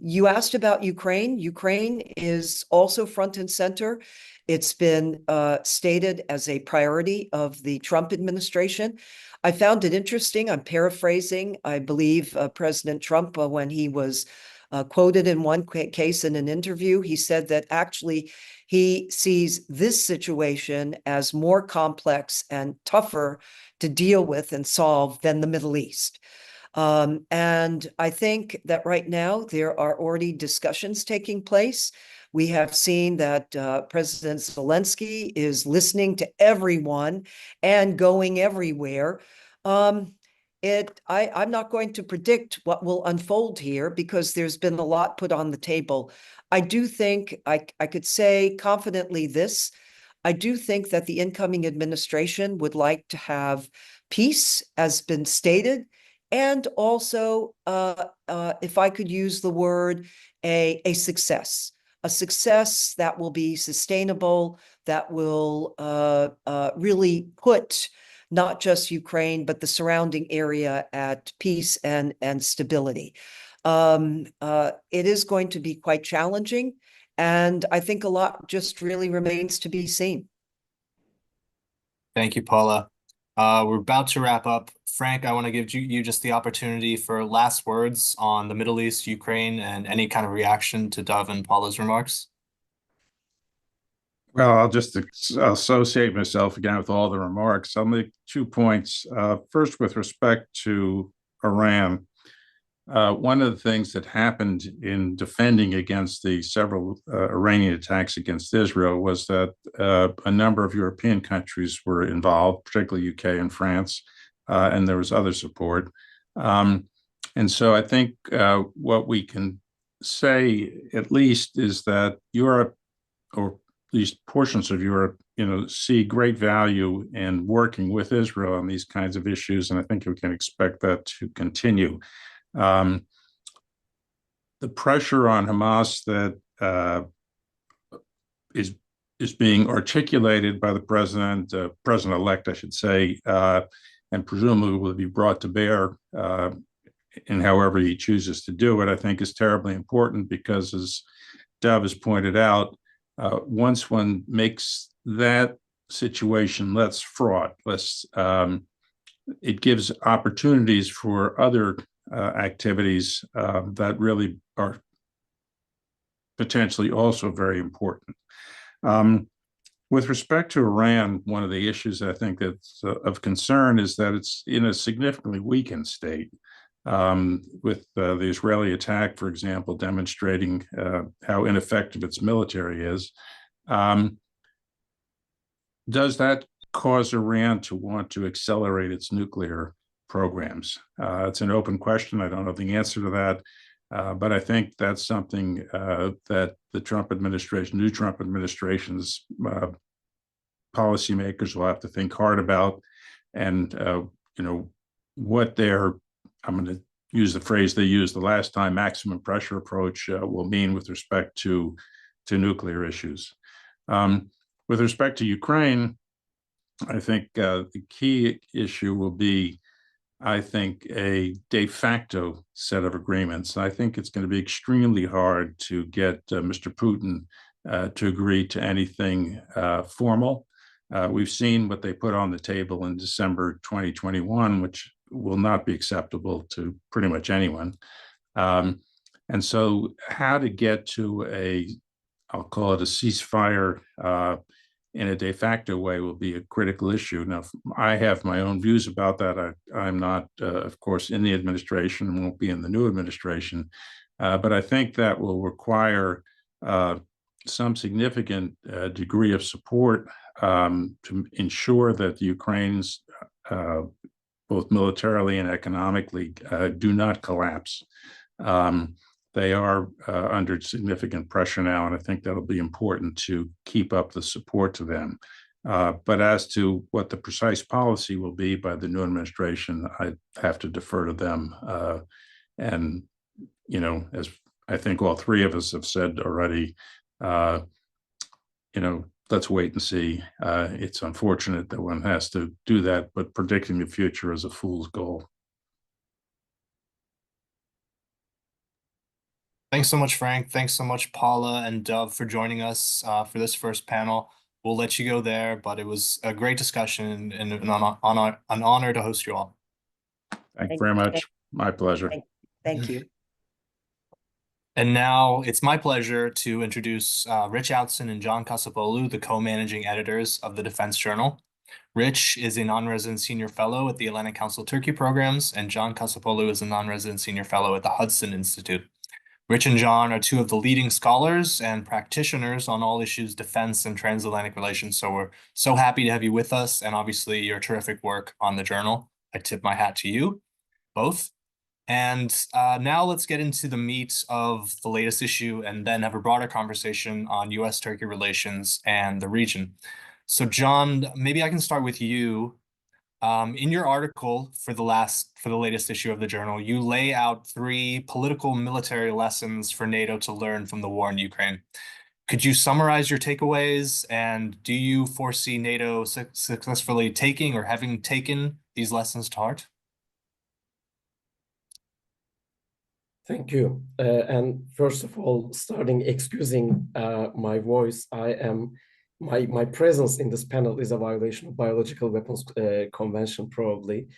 You asked about Ukraine. Ukraine is also front and center. It's been stated as a priority of the Trump administration. I found it interesting. I'm paraphrasing. I believe President Trump, when he was quoted in one case in an interview, he said that actually he sees this situation as more complex and tougher to deal with and solve than the Middle East. And I think that right now there are already discussions taking place. We have seen that President Zelensky is listening to everyone and going everywhere. I'm not going to predict what will unfold here because there's been a lot put on the table. I do think I could say confidently this. I do think that the incoming administration would like to have peace, as been stated, and also, if I could use the word, a success that will be sustainable, that will really put not just Ukraine, but the surrounding area at peace and stability. It is going to be quite challenging, and I think a lot just really remains to be seen. Thank you, Paula. We're about to wrap up. Frank, I want to give you just the opportunity for last words on the Middle East, Ukraine, and any kind of reaction to Dov and Paula's remarks. Well, I'll just associate myself again with all the remarks. I'll make 2 points. First, with respect to Iran, one of the things that happened in defending against the several Iranian attacks against Israel was that a number of European countries were involved, particularly UK and France, and there was other support. And so I think what we can say, at least, is that Europe, or at least portions of Europe, see great value in working with Israel on these kinds of issues, and I think we can expect that to continue. The pressure on Hamas that is being articulated by the president-elect, I should say, and presumably will be brought to bear in however he chooses to do it, I think is terribly important because, as Dov has pointed out, once one makes that situation less fraught, it gives opportunities for other activities that really are potentially also very important. With respect to Iran, one of the issues I think that's of concern is that it's in a significantly weakened state, with the Israeli attack, for example, demonstrating how ineffective its military is. Does that cause Iran to want to accelerate its nuclear programs? It's an open question. I don't know the answer to that, but I think that's something that the Trump administration, new Trump administration's policymakers will have to think hard about, and what their, I'm going to use the phrase they used the last time, maximum pressure approach will mean with respect to nuclear issues. With respect to Ukraine, I think the key issue will be, I think, a de facto set of agreements. I think it's going to be extremely hard to get Mr. Putin to agree to anything formal. We've seen what they put on the table in December 2021, which will not be acceptable to pretty much anyone. And so how to get to I'll call it a ceasefire in a de facto way will be a critical issue. Now, I have my own views about that. I'm not, of course, in the administration and won't be in the new administration, but I think that will require some significant degree of support to ensure that the Ukrainians, both militarily and economically, do not collapse. They are under significant pressure now, and I think that'll be important to keep up the support to them. But as to what the precise policy will be by the new administration, I have to defer to them. And, as I think all three of us have said already, let's wait and see. It's unfortunate that one has to do that, but predicting the future is a fool's goal. Thanks so much, Frank. Thanks so much, Paula and Dove, for joining us for this first panel. We'll let you go there, but it was a great discussion and an honor to host you all. Thank you very much. My pleasure. Thank you. And now it's my pleasure to introduce Rich Outson and John Kasapolu, the co-managing editors of the Defense Journal. Rich is a non-resident senior fellow at the Atlantic Council Turkey programs, and John Kasapolu is a non-resident senior fellow at the Hudson Institute. Rich and John are two of the leading scholars and practitioners on all issues defense and transatlantic relations. So we're so happy to have you with us, and obviously your terrific work on the journal. I tip my hat to you both. And now let's get into the meat of the latest issue and then have a broader conversation on US-Turkey relations and the region. So John, maybe I can start with you. In your article for the latest issue of the journal, you lay out 3 political military lessons for NATO to learn from the war in Ukraine. Could you summarize your takeaways, and do you foresee NATO successfully taking or having taken these lessons to heart? Thank you. And first of all, excusing my voice, my presence in this panel is a violation of Biological Weapons Convention, probably.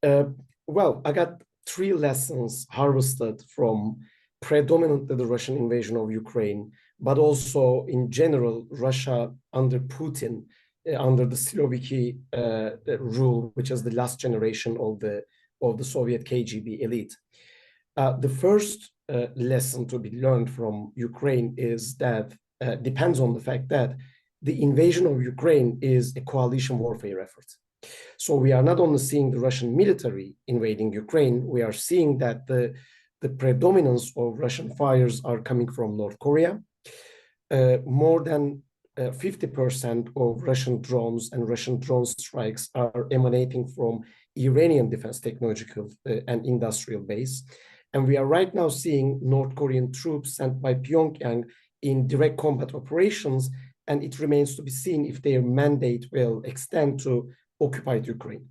Well, I got 3 lessons harvested from predominantly the Russian invasion of Ukraine, but also in general, Russia under Putin, under the Siloviki rule, which is the last generation of the Soviet KGB elite. The first lesson to be learned from Ukraine is that depends on the fact that the invasion of Ukraine is a coalition warfare effort. So we are not only seeing the Russian military invading Ukraine, we are seeing that the predominance of Russian fires are coming from North Korea. More than 50% of Russian drones and Russian drone strikes are emanating from Iranian defense technological and industrial base. And we are right now seeing North Korean troops sent by Pyongyang in direct combat operations, and it remains to be seen if their mandate will extend to occupied Ukraine.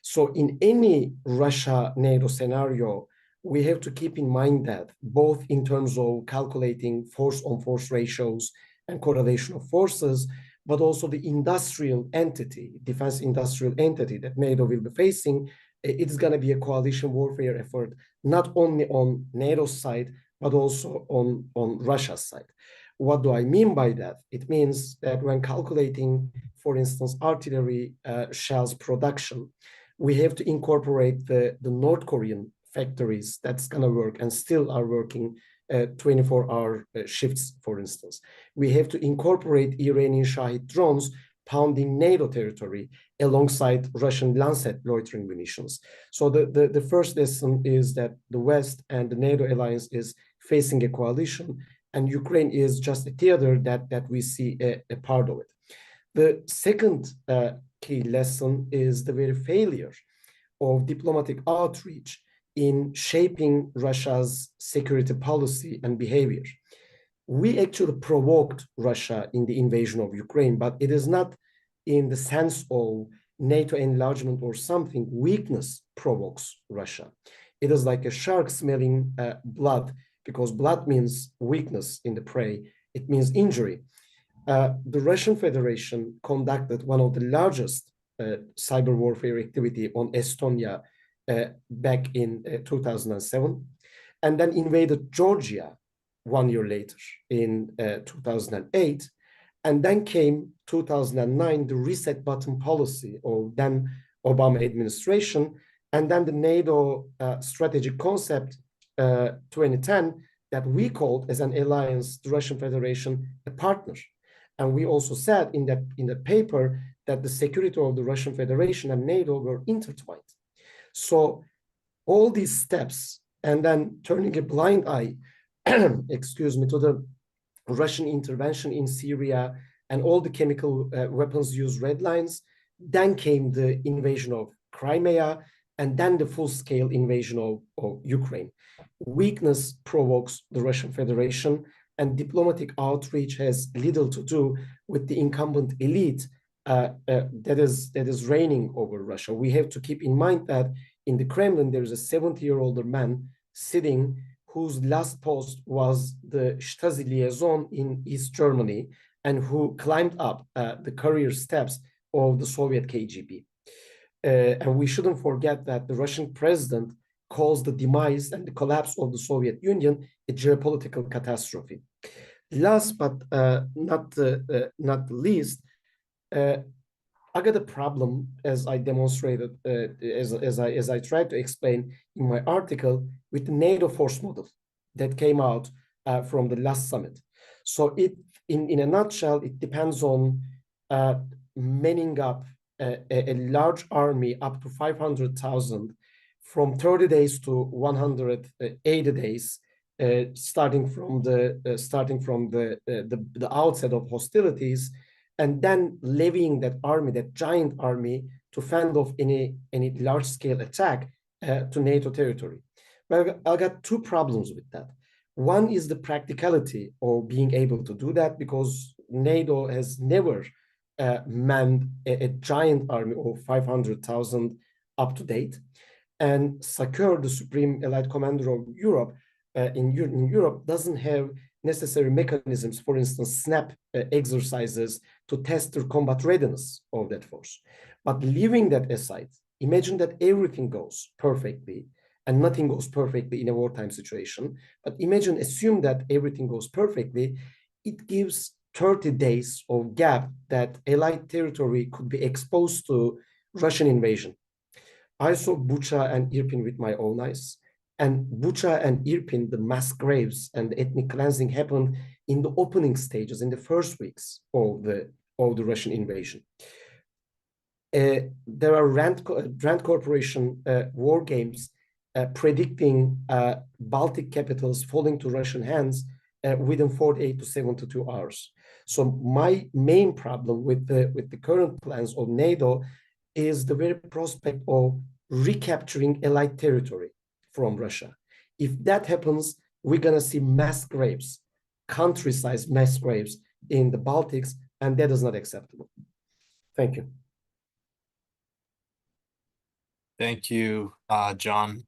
So in any Russia-NATO scenario, we have to keep in mind that both in terms of calculating force-on-force ratios and correlation of forces, but also the industrial entity, defense industrial entity that NATO will be facing, it's going to be a coalition warfare effort, not only on NATO's side, but also on Russia's side. What do I mean by that? It means that when calculating, for instance, artillery shells production, we have to incorporate the North Korean factories that's going to work and still are working 24-hour shifts, for instance. We have to incorporate Iranian Shahid drones pounding NATO territory alongside Russian Lancet loitering munitions. So the first lesson is that the West and the NATO alliance is facing a coalition, and Ukraine is just a theater that we see a part of it. The second key lesson is the very failure of diplomatic outreach in shaping Russia's security policy and behavior. We actually provoked Russia in the invasion of Ukraine, but it is not in the sense of NATO enlargement or something. Weakness provokes Russia. It is like a shark smelling blood, because blood means weakness in the prey. It means injury. The Russian Federation conducted one of the largest cyber warfare activity on Estonia back in 2007, and then invaded Georgia 1 year later in 2008. And then came 2009, the reset button policy of then Obama administration, and then the NATO strategic concept 2010 that we called as an alliance, the Russian Federation, a partner. And we also said in that paper that the security of the Russian Federation and NATO were intertwined. So all these steps, and then turning a blind eye, excuse me, to the Russian intervention in Syria and all the chemical weapons use red lines, then came the invasion of Crimea, and then the full-scale invasion of Ukraine. Weakness provokes the Russian Federation, and diplomatic outreach has little to do with the incumbent elite that is reigning over Russia. We have to keep in mind that in the Kremlin, there is a 70-year-old man sitting whose last post was the Stasi liaison in East Germany and who climbed up the career steps of the Soviet KGB. And we shouldn't forget that the Russian president calls the demise and the collapse of the Soviet Union a geopolitical catastrophe. Last but not the least, I got a problem, as I demonstrated, as I tried to explain in my article, with the NATO force model that came out from the last summit. So in a nutshell, it depends on manning up a large army up to 500,000 from 30 days to 180 days, starting from the outset of hostilities, and then levying that army, that giant army, to fend off any large-scale attack to NATO territory. Well, I got two problems with that. One is the practicality of being able to do that, because NATO has never manned a giant army of 500,000 up to date. And SACEUR, the Supreme Allied Commander of Europe, in Europe, doesn't have necessary mechanisms, for instance, SNAP exercises to test the combat readiness of that force. But leaving that aside, imagine that everything goes perfectly, and nothing goes perfectly in a wartime situation. But assume that everything goes perfectly, it gives 30 days of gap that Allied territory could be exposed to Russian invasion. I saw Bucha and Irpin with my own eyes. And Bucha and Irpin, the mass graves and the ethnic cleansing happened in the opening stages, in the first weeks of the Russian invasion. There are Rand Corporation war games predicting Baltic capitals falling to Russian hands within 48 to 72 hours. So my main problem with the current plans of NATO is the very prospect of recapturing Allied territory from Russia. If that happens, we're going to see mass graves, country-sized mass graves in the Baltics, and that is not acceptable. Thank you. Thank you, John.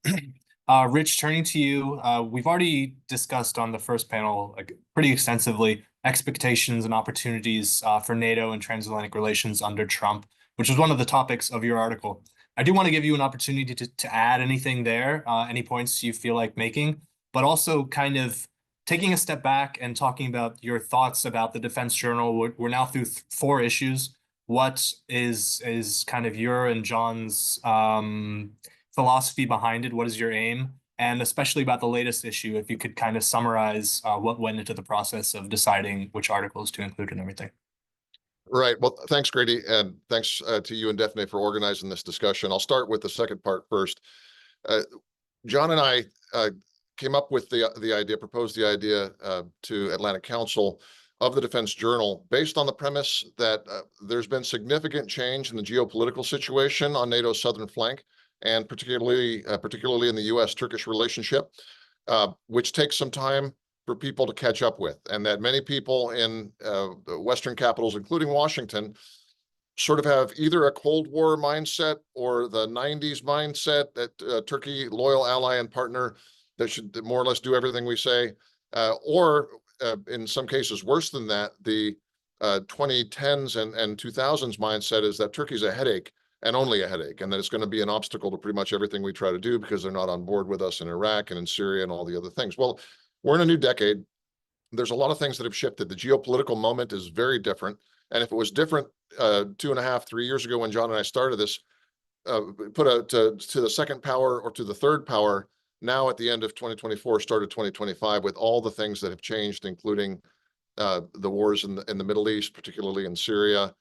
Rich, turning to you, we've already discussed on the first panel pretty extensively expectations and opportunities for NATO and transatlantic relations under Trump, which was one of the topics of your article. I do want to give you an opportunity to add anything there, any points you feel like making, but also kind of taking a step back and talking about your thoughts about the Defense Journal. We're now through 4 issues. What is kind of your and John's philosophy behind it? What is your aim? And especially about the latest issue, if you could kind of summarize what went into the process of deciding which articles to include and everything. Right. Well, thanks, Grady, and thanks to you and Daphne for organizing this discussion. I'll start with the second part first. John and I came up with the idea, proposed the idea to Atlantic Council of the Defense Journal based on the premise that there's been significant change in the geopolitical situation on NATO's southern flank, and particularly in the US-Turkish relationship, which takes some time for people to catch up with, and that many people in the Western capitals, including Washington, sort of have either a Cold War mindset or the 90s mindset that Turkey, loyal ally and partner, that should more or less do everything we say, or in some cases worse than that, the 2010s and 2000s mindset is that Turkey's a headache and only a headache, and that it's going to be an obstacle to pretty much everything we try to do because they're not on board with us in Iraq and in Syria and all the other things. Well, we're in a new decade. There's a lot of things that have shifted. The geopolitical moment is very different. And if it was different 2.5, 3 years ago when John and I started this, put to the second power or to the third power, now at the end of 2024, started 2025 with all the things that have changed, including the wars in the Middle East, particularly in Syria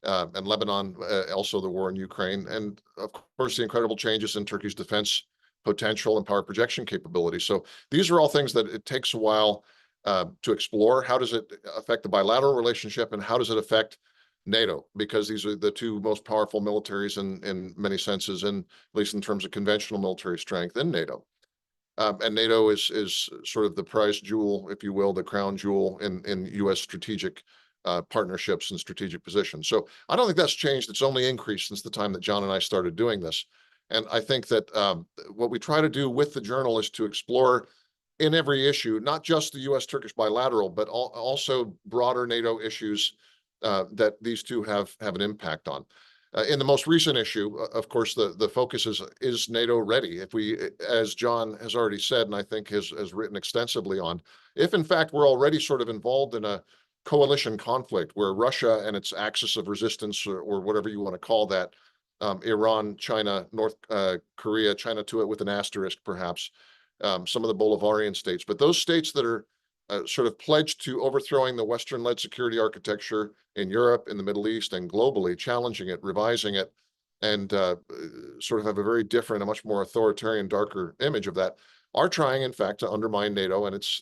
and Lebanon, also the war in Ukraine. And of course, the incredible changes in Turkey's defense potential and power projection capability. So these are all things that it takes a while to explore. How does it affect the bilateral relationship, and how does it affect NATO? Because these are the two most powerful militaries in many senses, and at least in terms of conventional military strength in NATO. And NATO is sort of the prize jewel, if you will, the crown jewel in U.S. strategic partnerships and strategic positions. So I don't think that's changed. It's only increased since the time that John and I started doing this. And I think that what we try to do with the journal is to explore in every issue, not just the U.S.-Turkish bilateral, but also broader NATO issues that these two have an impact on. In the most recent issue, of course, the focus is NATO ready? If we, as John has already said, and I think has written extensively on, if in fact we're already sort of involved in a coalition conflict where Russia and its axis of resistance, or whatever you want to call that, Iran, China, North Korea, China to it with an asterisk perhaps, some of the Bolivarian states, but those states that are sort of pledged to overthrowing the Western-led security architecture in Europe, in the Middle East, and globally, challenging it, revising it, and sort of have a very different, a much more authoritarian, darker image of that, are trying, in fact, to undermine NATO and its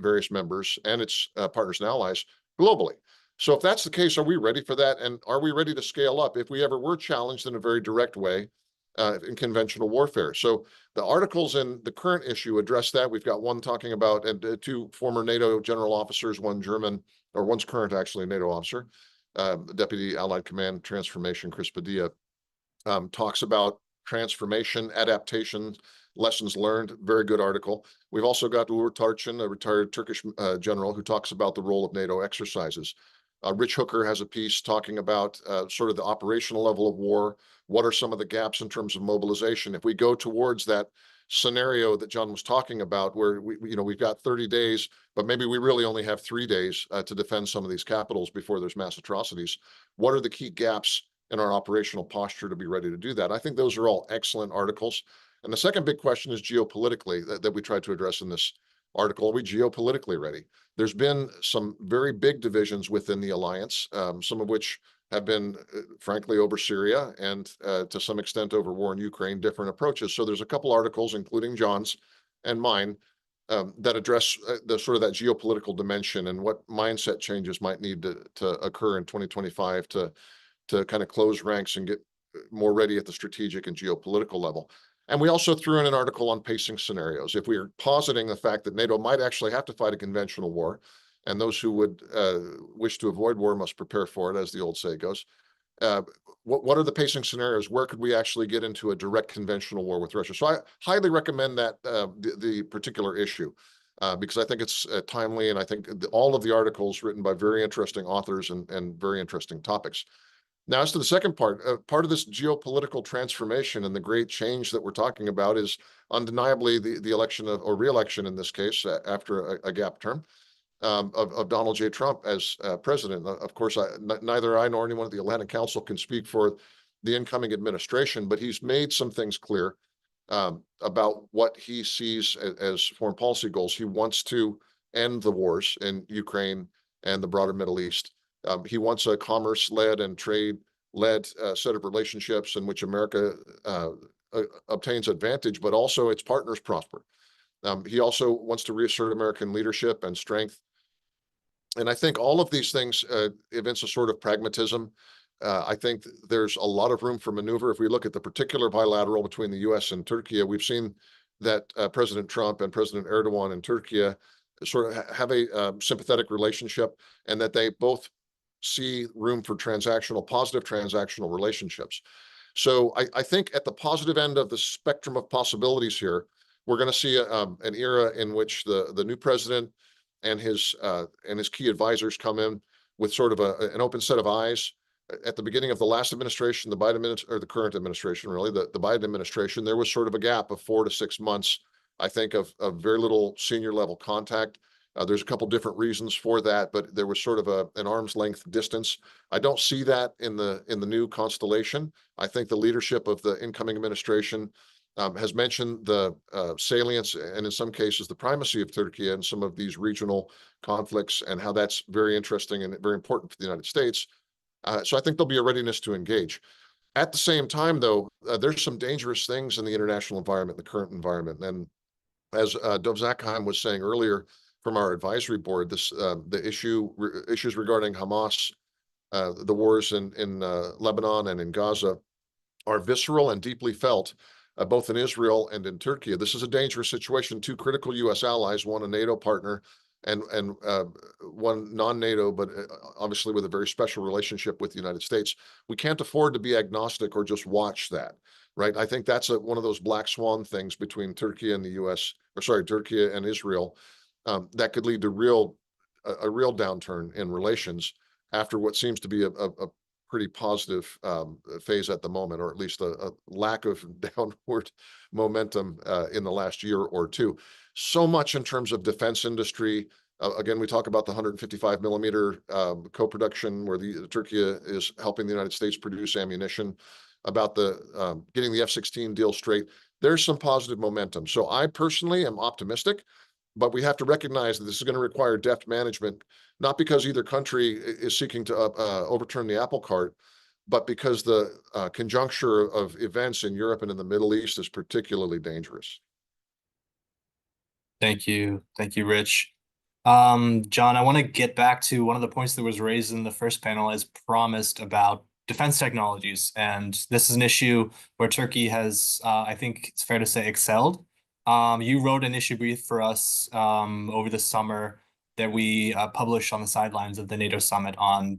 various members and its partners and allies globally. So if that's the case, are we ready for that? And are we ready to scale up if we ever were challenged in a very direct way in conventional warfare? So the articles in the current issue address that. We've got one talking about, and two former NATO general officers, one German, or one's current actually NATO officer, Deputy Allied Command Transformation, Chris Padilla, talks about transformation, adaptation, lessons learned. Very good article. We've also got Uğur Tarçın, a retired Turkish general, who talks about the role of NATO exercises. Rich Hooker has a piece talking about sort of the operational level of war. What are some of the gaps in terms of mobilization? If we go towards that scenario that John was talking about, where we've got 30 days, but maybe we really only have 3 days to defend some of these capitals before there's mass atrocities. What are the key gaps in our operational posture to be ready to do that? I think those are all excellent articles. And the second big question is geopolitically that we tried to address in this article. Are we geopolitically ready? There's been some very big divisions within the alliance, some of which have been, frankly, over Syria and to some extent over war in Ukraine, different approaches. So there's a couple articles, including John's and mine, that address the sort of that geopolitical dimension and what mindset changes might need to occur in 2025 to kind of close ranks and get more ready at the strategic and geopolitical level. And we also threw in an article on pacing scenarios. If we are positing the fact that NATO might actually have to fight a conventional war, and those who would wish to avoid war must prepare for it, as the old say goes, what are the pacing scenarios? Where could we actually get into a direct conventional war with Russia? So I highly recommend that the particular issue, because I think it's timely, and I think all of the articles written by very interesting authors and very interesting topics. Now, as to the second part of this geopolitical transformation and the great change that we're talking about is undeniably the election of, or re-election in this case, after a gap term of Donald J. Trump as president. Of course, neither I nor anyone at the Atlantic Council can speak for the incoming administration, but he's made some things clear about what he sees as foreign policy goals. He wants to end the wars in Ukraine and the broader Middle East. He wants a commerce-led and trade-led set of relationships in which America obtains advantage, but also its partners prosper. He also wants to reassert American leadership and strength. And I think all of these things evince a sort of pragmatism. I think there's a lot of room for maneuver. If we look at the particular bilateral between the U.S. and Turkey, we've seen that President Trump and President Erdogan in Turkey sort of have a sympathetic relationship, and that they both see room for positive transactional relationships. So I think at the positive end of the spectrum of possibilities here, we're going to see an era in which the new president and his key advisors come in with sort of an open set of eyes. At the beginning of the last administration, the Biden or the current administration, really, the Biden administration, there was sort of a gap of 4 to 6 months, I think, of very little senior level contact. There's a couple different reasons for that, but there was sort of an arm's length distance. I don't see that in the new constellation. I think the leadership of the incoming administration has mentioned the salience and in some cases the primacy of Turkey in some of these regional conflicts, and how that's very interesting and very important for the United States. So I think there'll be a readiness to engage. At the same time, though, there's some dangerous things in the international environment, the current environment. And as Dov Zakheim was saying earlier from our advisory board, the issues regarding Hamas, the wars in Lebanon and in Gaza are visceral and deeply felt. both in Israel and in Turkey. This is a dangerous situation. Two critical U.S. allies, one a NATO partner and one non-NATO, but obviously with a very special relationship with the United States. We can't afford to be agnostic or just watch that, right? I think that's one of those black swan things between Turkey and the U.S., or sorry, Turkey and Israel, that could lead to a real downturn in relations after what seems to be a pretty positive phase at the moment, or at least a lack of downward momentum in the last year or two. So much in terms of defense industry. Again, we talk about the 155 millimeter co-production where Turkey is helping the United States produce ammunition, about the getting the F-16 deal straight. There's some positive momentum. So I personally am optimistic, but we have to recognize that this is going to require deft management, not because either country is seeking to overturn the apple cart, but because the conjuncture of events in Europe and in the Middle East is particularly dangerous. Thank you. Thank you, Rich. John, I want to get back to one of the points that was raised in the first panel as promised about defense technologies. And this is an issue where Turkey has, I think it's fair to say, excelled. You wrote an issue brief for us over the summer that we published on the sidelines of the NATO summit on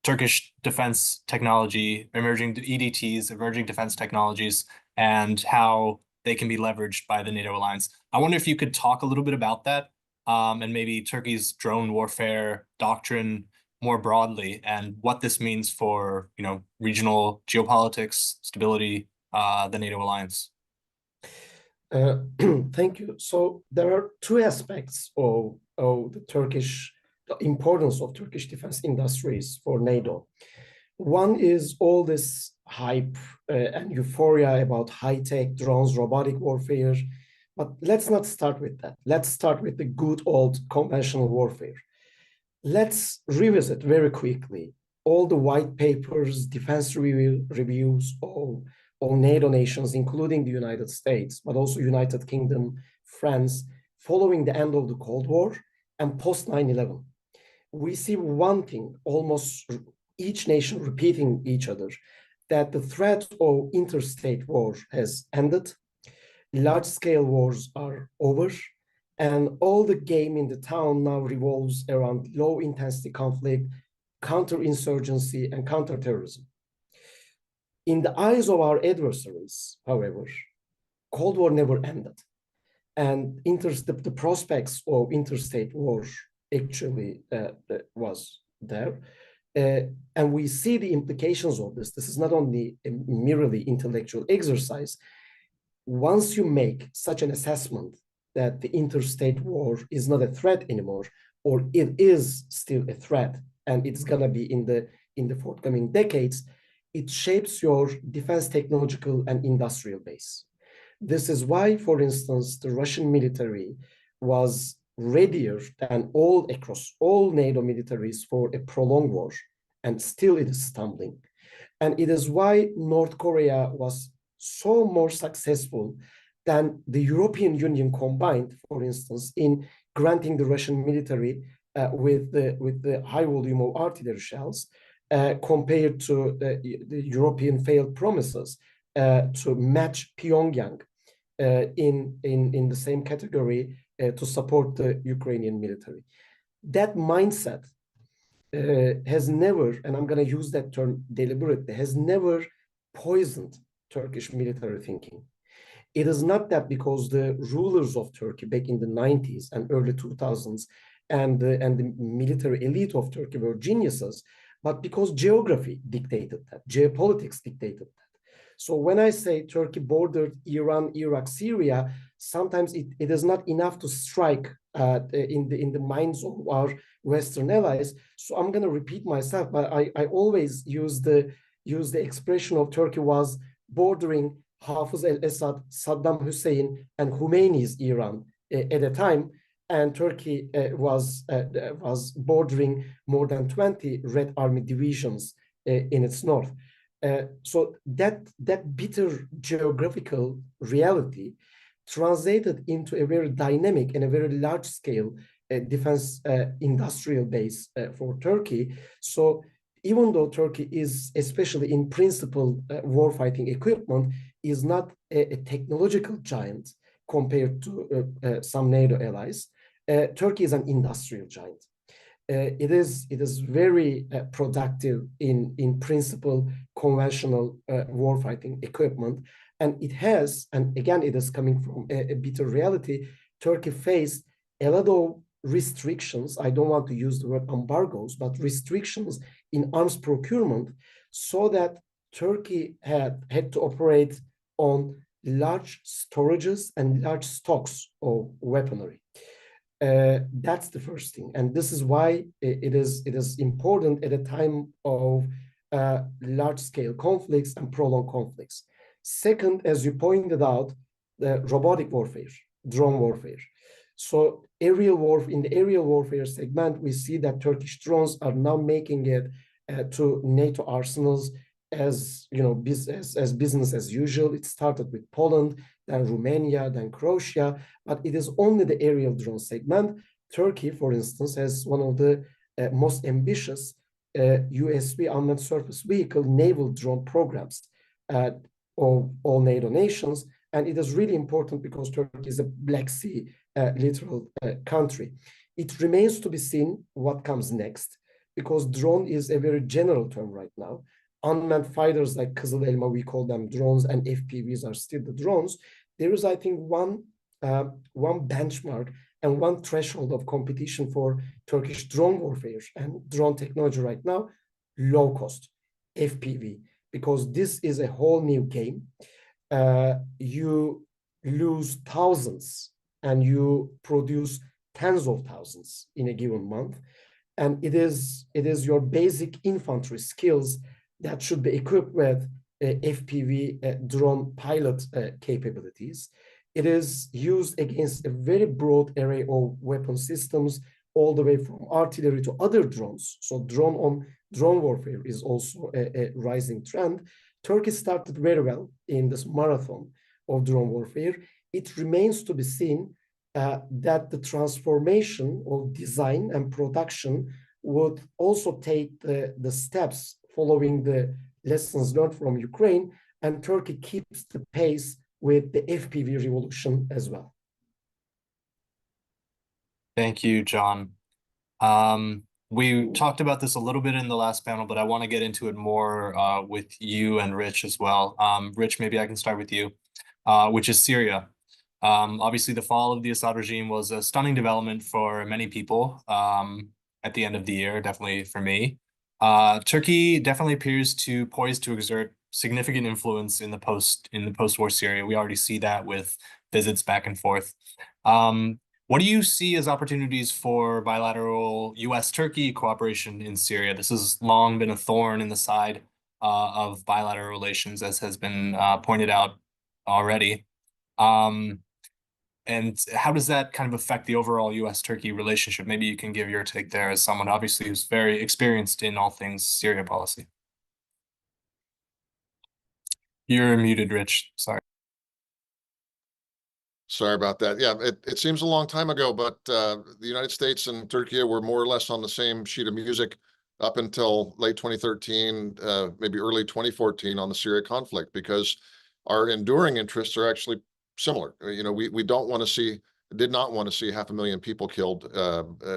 Turkish defense technology, emerging EDTs, emerging defense technologies, and how they can be leveraged by the NATO alliance. I wonder if you could talk a little bit about that, and maybe Turkey's drone warfare doctrine more broadly, and what this means for, you know, regional geopolitics, stability, the NATO alliance. Thank you. So there are two aspects of the importance of Turkish defense industries for NATO. One is all this hype and euphoria about high-tech drones, robotic warfare. But let's not start with that. Let's start with the good old conventional warfare. Let's revisit very quickly all the white papers, defense reviews of NATO nations, including the United States, but also United Kingdom, France, following the end of the Cold War and post 9/11. We see one thing, almost each nation repeating each other, that the threat of interstate war has ended, large-scale wars are over, and all the game in the town now revolves around low-intensity conflict, counterinsurgency, and counterterrorism. In the eyes of our adversaries, however, Cold War never ended, and the prospects of interstate war actually was there. And we see the implications of this. This is not only a merely intellectual exercise. Once you make such an assessment that the interstate war is not a threat anymore, or it is still a threat, and it's gonna be in the forthcoming decades, it shapes your defense technological and industrial base. This is why, for instance, the Russian military was readier than across all NATO militaries for a prolonged war, and still it is stumbling. And it is why North Korea was so more successful than the European Union combined, for instance, in granting the Russian military with the high volume of artillery shells, compared to the European failed promises to match Pyongyang in the same category to support the Ukrainian military. That mindset has never, and I'm going to use that term deliberately, has never poisoned Turkish military thinking. It is not that because the rulers of Turkey back in the 90s and early 2000s and the military elite of Turkey were geniuses, but because geography dictated that, geopolitics dictated that. So when I say Turkey bordered Iran, Iraq, Syria, sometimes it is not enough to strike in the minds of our Western allies. So I'm going to repeat myself, but I always use the expression of Turkey was bordering Hafez al-Assad, Saddam Hussein, and Khomeini's Iran at a time, and Turkey was bordering more than 20 Red Army divisions in its north. So that bitter geographical reality translated into a very dynamic and a very large-scale defense industrial base for Turkey. So even though Turkey is, especially in principle, warfighting equipment, is not a technological giant compared to some NATO allies. Turkey is an industrial giant. It is very productive in principle conventional warfighting equipment, and it has, and again it is coming from a bitter reality. Turkey faced a lot of restrictions. I don't want to use the word embargoes, but restrictions in arms procurement, so that Turkey had to operate on large storages and large stocks of weaponry. That's the first thing, and this is why it is important at a time of large-scale conflicts and prolonged conflicts. Second, as you pointed out, the robotic warfare, drone warfare. So in the aerial warfare segment, we see that Turkish drones are now making it to NATO arsenals as as business as usual. It started with Poland, then Romania, then Croatia, but it is only the aerial drone segment. Turkey, for instance, has one of the most ambitious USV, unmanned surface vehicle, naval drone programs of all NATO nations. And it is really important because Turkey is a Black Sea littoral country. It remains to be seen what comes next, because drone is a very general term right now. Unmanned fighters like Kızıl Elma, we call them drones, and FPVs are still the drones. There is, I think, one benchmark and one threshold of competition for Turkish drone warfare and drone technology right now: low cost FPV, because this is a whole new game. You lose thousands and you produce tens of thousands in a given month, and it is your basic infantry skills that should be equipped with FPV drone pilot capabilities. It is used against a very broad array of weapon systems, all the way from artillery to other drones. So drone warfare is also a rising trend. Turkey started very well in this marathon of drone warfare. It remains to be seen that the transformation of design and production would also take the steps following the lessons learned from Ukraine, and Turkey keeps the pace with the FPV revolution as well. Thank you, John. We talked about this a little bit in the last panel, but I want to get into it more with you and Rich as well. Rich, maybe I can start with you, which is Syria. Obviously, the fall of the Assad regime was a stunning development for many people at the end of the year, definitely for me. Turkey definitely appears poised to exert significant influence in the post-war Syria. We already see that with visits back and forth. What do you see as opportunities for bilateral US-Turkey cooperation in Syria? This has long been a thorn in the side of bilateral relations, as has been pointed out already. And how does that kind of affect the overall US-Turkey relationship? Maybe you can give your take there as someone obviously who's very experienced in all things Syria policy. You're muted, Rich. Sorry. Sorry about that. Yeah, it seems a long time ago, but the United States and Turkey were more or less on the same sheet of music up until late 2013, maybe early 2014 on the Syria conflict, because our enduring interests are actually similar. We did not want to see 500,000 people killed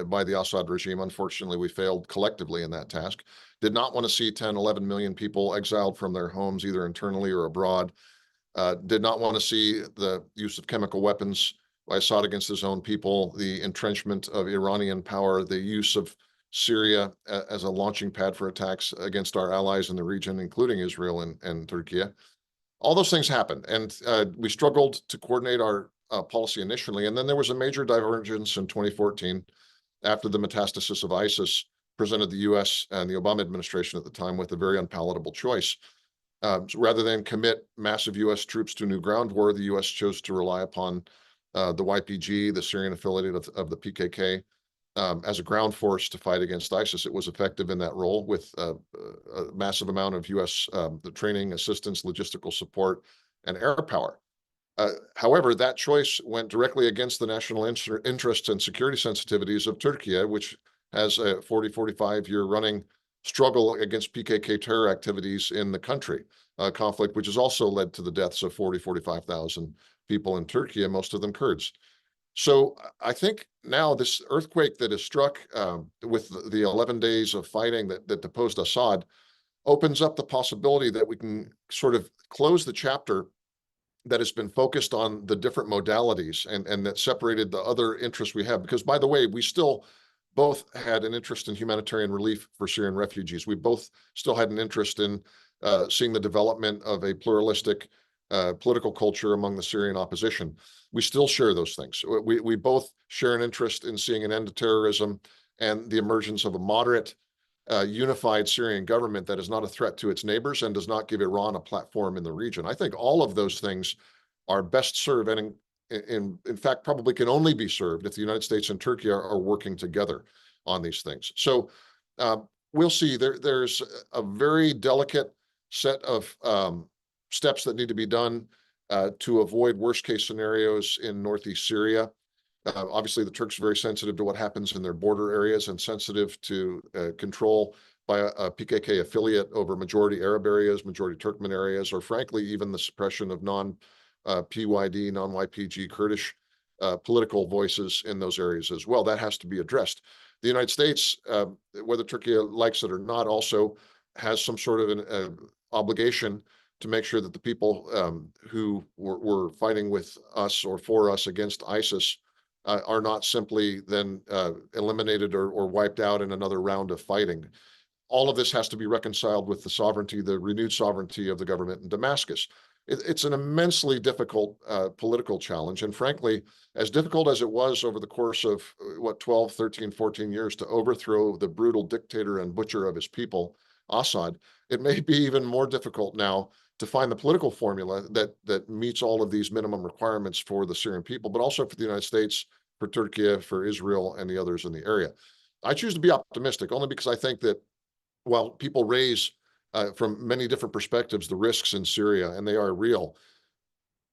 by the Assad regime. Unfortunately, we failed collectively in that task. Did not want to see 10, 11 million people exiled from their homes, either internally or abroad. Did not want to see the use of chemical weapons by Assad against his own people, the entrenchment of Iranian power, the use of Syria as a launching pad for attacks against our allies in the region, including Israel and Turkey. All those things happened, and we struggled to coordinate our policy initially. And then there was a major divergence in 2014 after the metastasis of ISIS presented the US and the Obama administration at the time with a very unpalatable choice. So rather than commit massive US troops to a new ground war, the US chose to rely upon the YPG, the Syrian affiliate of the PKK, as a ground force to fight against ISIS. It was effective in that role with a massive amount of US training, assistance, logistical support, and air power. However, that choice went directly against the national interests and security sensitivities of Turkey, which has a 45-year running struggle against PKK terror activities in the country, conflict which has also led to the deaths of 45,000 people in Turkey, and most of them Kurds. So I think now this earthquake that has struck with the 11 days of fighting that deposed Assad opens up the possibility that we can sort of close the chapter that has been focused on the different modalities and that separated the other interests we have. Because, by the way, we still both had an interest in humanitarian relief for Syrian refugees. We both still had an interest in seeing the development of a pluralistic political culture among the Syrian opposition. We still share those things. We both share an interest in seeing an end to terrorism and the emergence of a moderate, unified Syrian government that is not a threat to its neighbors and does not give Iran a platform in the region. I think all of those things are best served, and in fact, probably can only be served if the United States and Turkey are working together on these things. So we'll see. There's a very delicate set of steps that need to be done to avoid worst-case scenarios in northeast Syria. Obviously, the Turks are very sensitive to what happens in their border areas and sensitive to control by a PKK affiliate over majority Arab areas, majority Turkmen areas, or frankly, even the suppression of non-PYD, non-YPG Kurdish political voices in those areas as well. That has to be addressed. The United States, whether Turkey likes it or not, also has some sort of an obligation to make sure that the people who were fighting with us or for us against ISIS are not simply then eliminated or wiped out in another round of fighting. All of this has to be reconciled with the sovereignty, the renewed sovereignty of the government in Damascus. It's an immensely difficult political challenge. And frankly, as difficult as it was over the course of, 12, 13, 14 years to overthrow the brutal dictator and butcher of his people, Assad, it may be even more difficult now to find the political formula that meets all of these minimum requirements for the Syrian people, but also for the United States, for Turkey, for Israel, and the others in the area. I choose to be optimistic only because I think that while people raise from many different perspectives the risks in Syria, and they are real,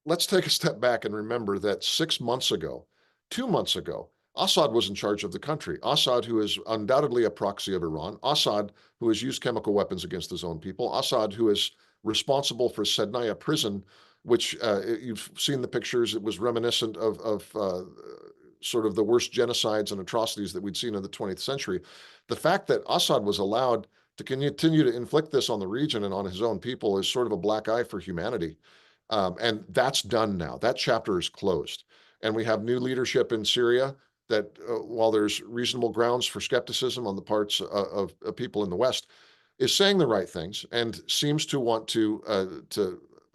let's take a step back and remember that 6 months ago, 2 months ago, Assad was in charge of the country. Assad, who is undoubtedly a proxy of Iran. Assad, who has used chemical weapons against his own people. Assad, who is responsible for Sednaya prison, which you've seen the pictures. It was reminiscent of sort of the worst genocides and atrocities that we'd seen in the 20th century. The fact that Assad was allowed to continue to inflict this on the region and on his own people is sort of a black eye for humanity. And that's done now. That chapter is closed. And we have new leadership in Syria that, while there's reasonable grounds for skepticism on the parts of people in the West, is saying the right things and seems to want to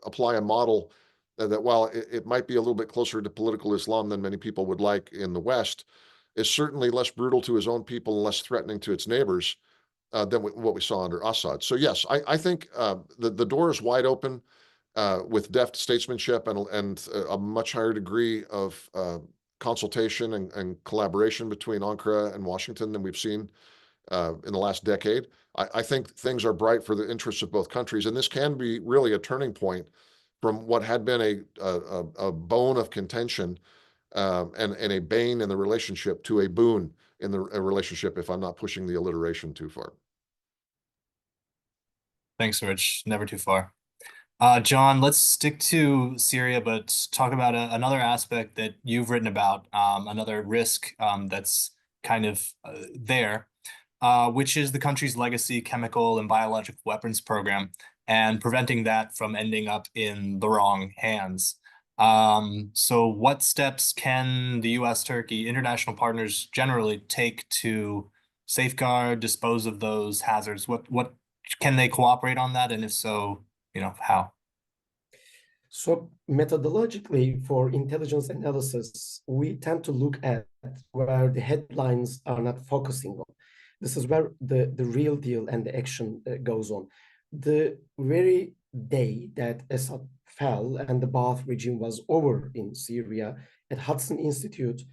apply a model that, while it might be a little bit closer to political Islam than many people would like in the West, is certainly less brutal to his own people and less threatening to its neighbors than what we saw under Assad. So yes, I think the door is wide open with deft statesmanship and a much higher degree of consultation and collaboration between Ankara and Washington than we've seen in the last decade. I think things are bright for the interests of both countries, and this can be really a turning point from what had been a bone of contention and a bane in the relationship to a boon in the relationship, if I'm not pushing the alliteration too far. Thanks, Rich. Never too far. John, let's stick to Syria, but talk about another aspect that you've written about, another risk that's kind of there, which is the country's legacy chemical and biological weapons program and preventing that from ending up in the wrong hands. So what steps can the US-Turkey international partners generally take to safeguard, dispose of those hazards? What can they cooperate on that? And if so, how? So methodologically, for intelligence analysis, we tend to look at where the headlines are not focusing on. This is where the real deal and the action goes on. The very day that Assad fell and the Ba'ath regime was over in Syria, at Hudson Institute,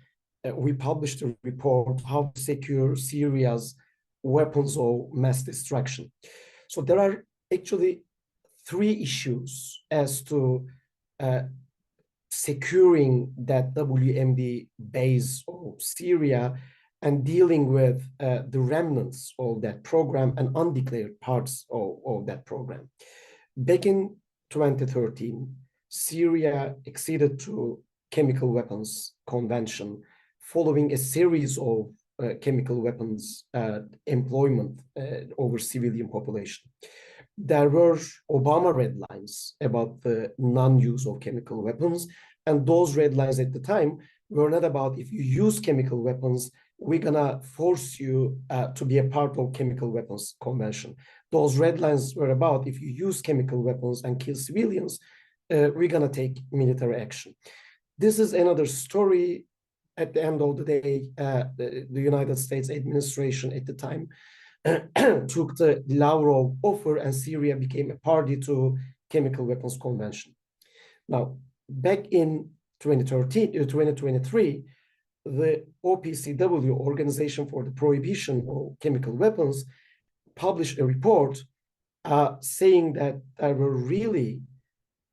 we published a report, How to Secure Syria's Weapons of Mass Destruction. So there are actually 3 issues as to securing that WMD base of Syria and dealing with the remnants of that program and undeclared parts of that program. Back in 2013, Syria acceded to Chemical Weapons Convention following a series of chemical weapons employment over civilian population. There were Obama red lines about the non-use of chemical weapons, and those red lines at the time were not about if you use chemical weapons, we're gonna force you to be a part of Chemical Weapons Convention. Those red lines were about if you use chemical weapons and kill civilians, we're gonna take military action. This is another story. At the end of the day, the United States administration at the time took the Lavrov offer, and Syria became a party to Chemical Weapons Convention. Now, back in 2023, the OPCW, Organization for the Prohibition of Chemical Weapons, published a report saying that there were really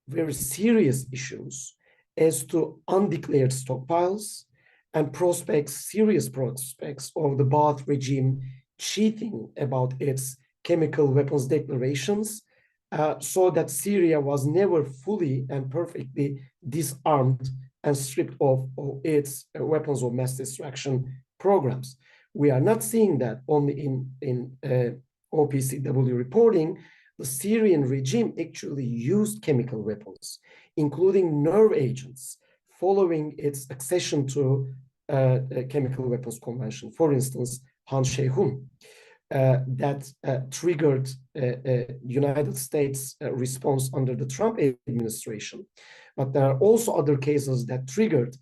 very serious issues as to undeclared stockpiles and serious prospects of the Ba'ath regime cheating about its chemical weapons declarations, so that Syria was never fully and perfectly disarmed and stripped of its weapons of mass destruction programs. We are not seeing that only in OPCW reporting. The Syrian regime actually used chemical weapons, including nerve agents, following its accession to the Chemical Weapons Convention. For instance, Han Shehun, that triggered United States response under the Trump administration. But there are also other cases that triggered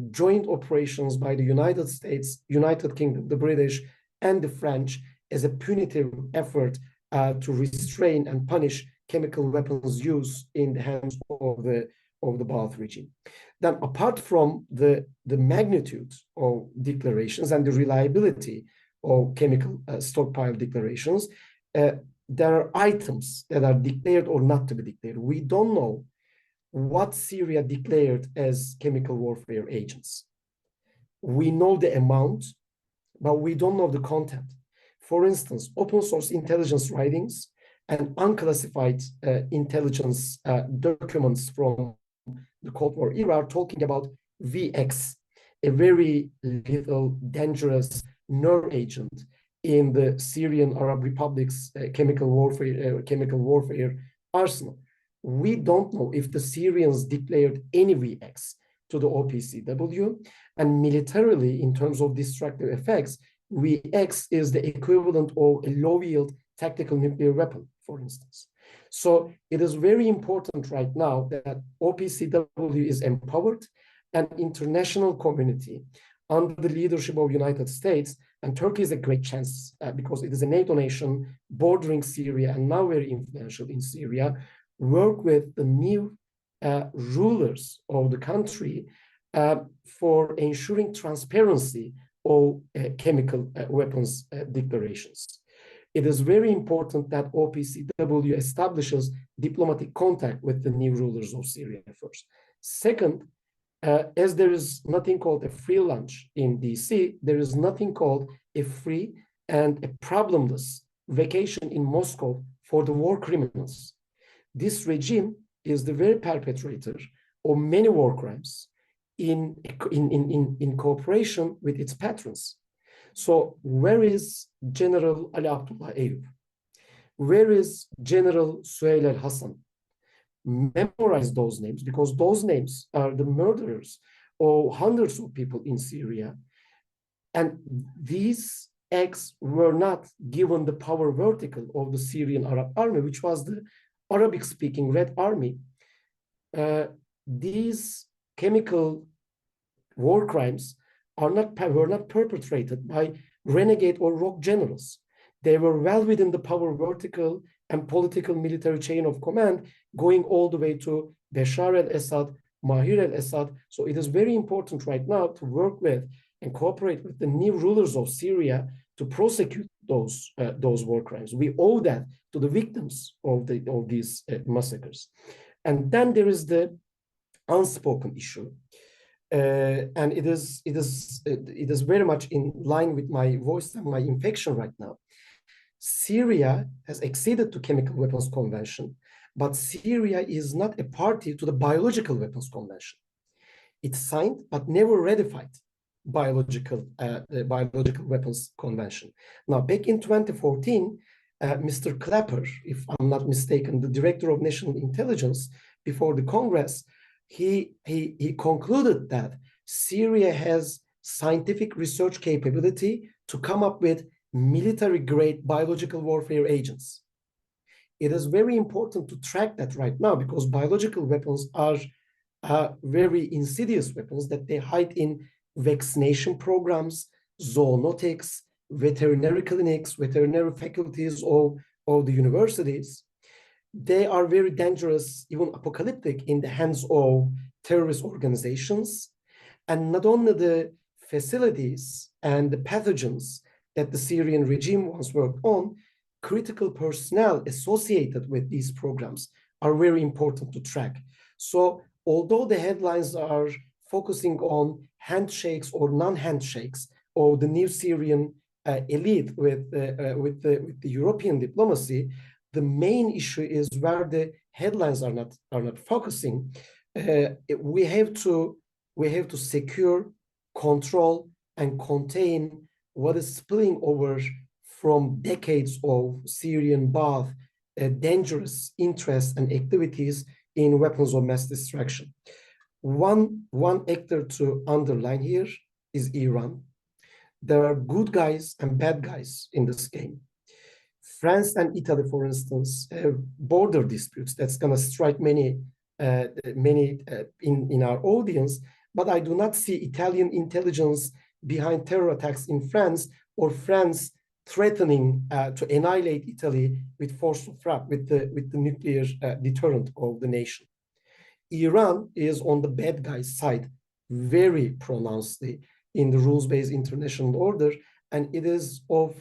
joint operations by the United States, United Kingdom, the British, and the French as a punitive effort to restrain and punish chemical weapons use in the hands of the Ba'ath regime. Then, apart from the magnitude of declarations and the reliability of chemical stockpile declarations, there are items that are declared or not to be declared. We don't know what Syria declared as chemical warfare agents. We know the amount, but we don't know the content. For instance, open source intelligence writings and unclassified intelligence documents from the Cold War era are talking about VX, a very lethal, dangerous nerve agent in the Syrian Arab Republic's chemical warfare arsenal. We don't know if the Syrians declared any VX to the OPCW, and militarily, in terms of destructive effects, VX is the equivalent of a low-yield tactical nuclear weapon, for instance. So it is very important right now that OPCW is empowered, and international community under the leadership of United States, and Turkey is a great chance because it is a NATO nation bordering Syria and now very influential in Syria, work with the new rulers of the country for ensuring transparency of chemical weapons declarations. It is very important that OPCW establishes diplomatic contact with the new rulers of Syria first. Second, as there is nothing called a free lunch in DC, there is nothing called a free and a problemless vacation in Moscow for the war criminals. This regime is the very perpetrator of many war crimes in cooperation with its patrons. So where is General Ali Abdullah Eyüp? Where is General Suhail al-Hassan? Memorize those names, because those names are the murderers of hundreds of people in Syria. And these acts were not given the power vertical of the Syrian Arab Army, which was the Arabic-speaking Red Army. These chemical war crimes were not perpetrated by renegade or rogue generals. They were well within the power vertical and political military chain of command, going all the way to Bashar al-Assad, Mahir al-Assad. So it is very important right now to work with and cooperate with the new rulers of Syria to prosecute those war crimes. We owe that to the victims of these massacres. And then there is the unspoken issue. and it is very much in line with my voice and my infection right now. Syria has acceded to Chemical Weapons Convention, but Syria is not a party to the Biological Weapons Convention. It signed but never ratified the Biological Weapons Convention. Now, back in 2014, Mr. Clapper, if I'm not mistaken, the Director of National Intelligence, before the Congress, he concluded that Syria has scientific research capability to come up with military-grade biological warfare agents. It is very important to track that right now, because biological weapons are very insidious weapons that they hide in vaccination programs, zoonotics, veterinary clinics, veterinary faculties of the universities. They are very dangerous, even apocalyptic, in the hands of terrorist organizations. And not only the facilities and the pathogens that the Syrian regime once worked on, critical personnel associated with these programs are very important to track. So although the headlines are focusing on handshakes or non-handshakes, or the new Syrian elite with the European diplomacy, the main issue is where the headlines are not focusing. We have to secure, control, and contain what is spilling over from decades of Syrian Ba'ath dangerous interests and activities in weapons of mass destruction. One actor to underline here is Iran. There are good guys and bad guys in this game. France and Italy, for instance, have border disputes. That's going to strike many in our audience. But I do not see Italian intelligence behind terror attacks in France, or France threatening to annihilate Italy with force of with the nuclear deterrent of the nation. Iran is on the bad guys' side very pronouncedly in the rules-based international order, and it is of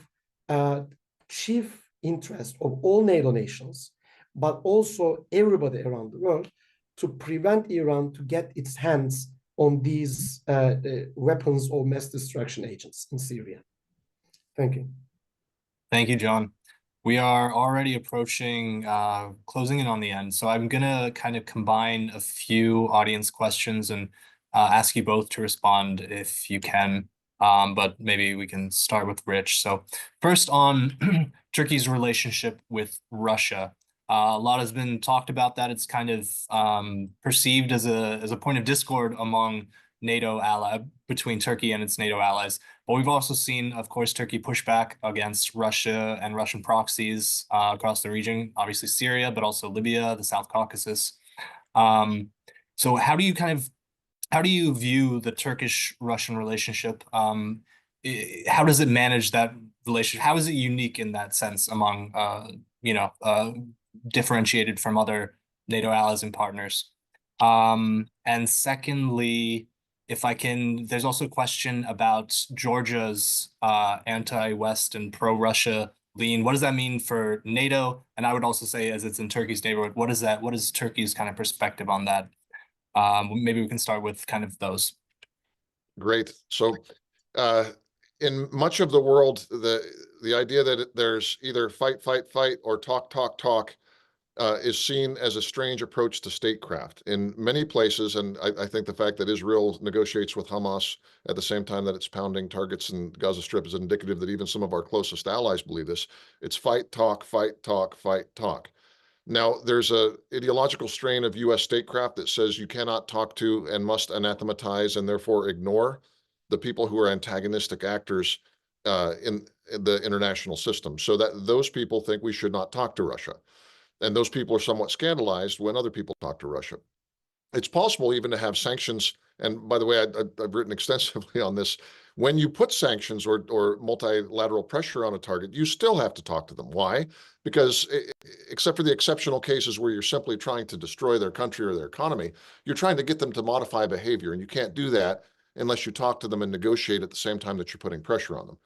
chief interest of all NATO nations, but also everybody around the world, to prevent Iran to get its hands on these weapons of mass destruction agents in Syria. Thank you. Thank you, John. We are already approaching closing in on the end, so I'm gonna kind of combine a few audience questions and ask you both to respond if you can, but maybe we can start with Rich. So first, on Turkey's relationship with Russia. A lot has been talked about that. It's kind of perceived as a point of discord among NATO between Turkey and its NATO allies. But we've also seen, of course, Turkey push back against Russia and Russian proxies across the region, obviously Syria, but also Libya, the South Caucasus. So how do you view the Turkish-Russian relationship? How does it manage that relationship? How is it unique in that sense among, differentiated from other NATO allies and partners? And secondly, if I can, there's also a question about Georgia's anti-West and pro-Russia lean. What does that mean for NATO? And I would also say, as it's in Turkey's neighborhood, what is Turkey's kind of perspective on that? Maybe we can start with kind of those. Great. So in much of the world, the idea that there's either fight, or talk is seen as a strange approach to statecraft in many places. And I think the fact that Israel negotiates with Hamas at the same time that it's pounding targets in Gaza Strip is indicative that even some of our closest allies believe this. It's fight, talk. Now, there's a ideological strain of US statecraft that says you cannot talk to and must anathematize and therefore ignore the people who are antagonistic actors in the international system, so that those people think we should not talk to Russia. And those people are somewhat scandalized when other people talk to Russia. It's possible even to have sanctions. And by the way, I've written extensively on this. When you put sanctions or multilateral pressure on a target, you still have to talk to them. Why? Because except for the exceptional cases where you're simply trying to destroy their country or their economy, you're trying to get them to modify behavior. And you can't do that unless you talk to them and negotiate at the same time that you're putting pressure on them.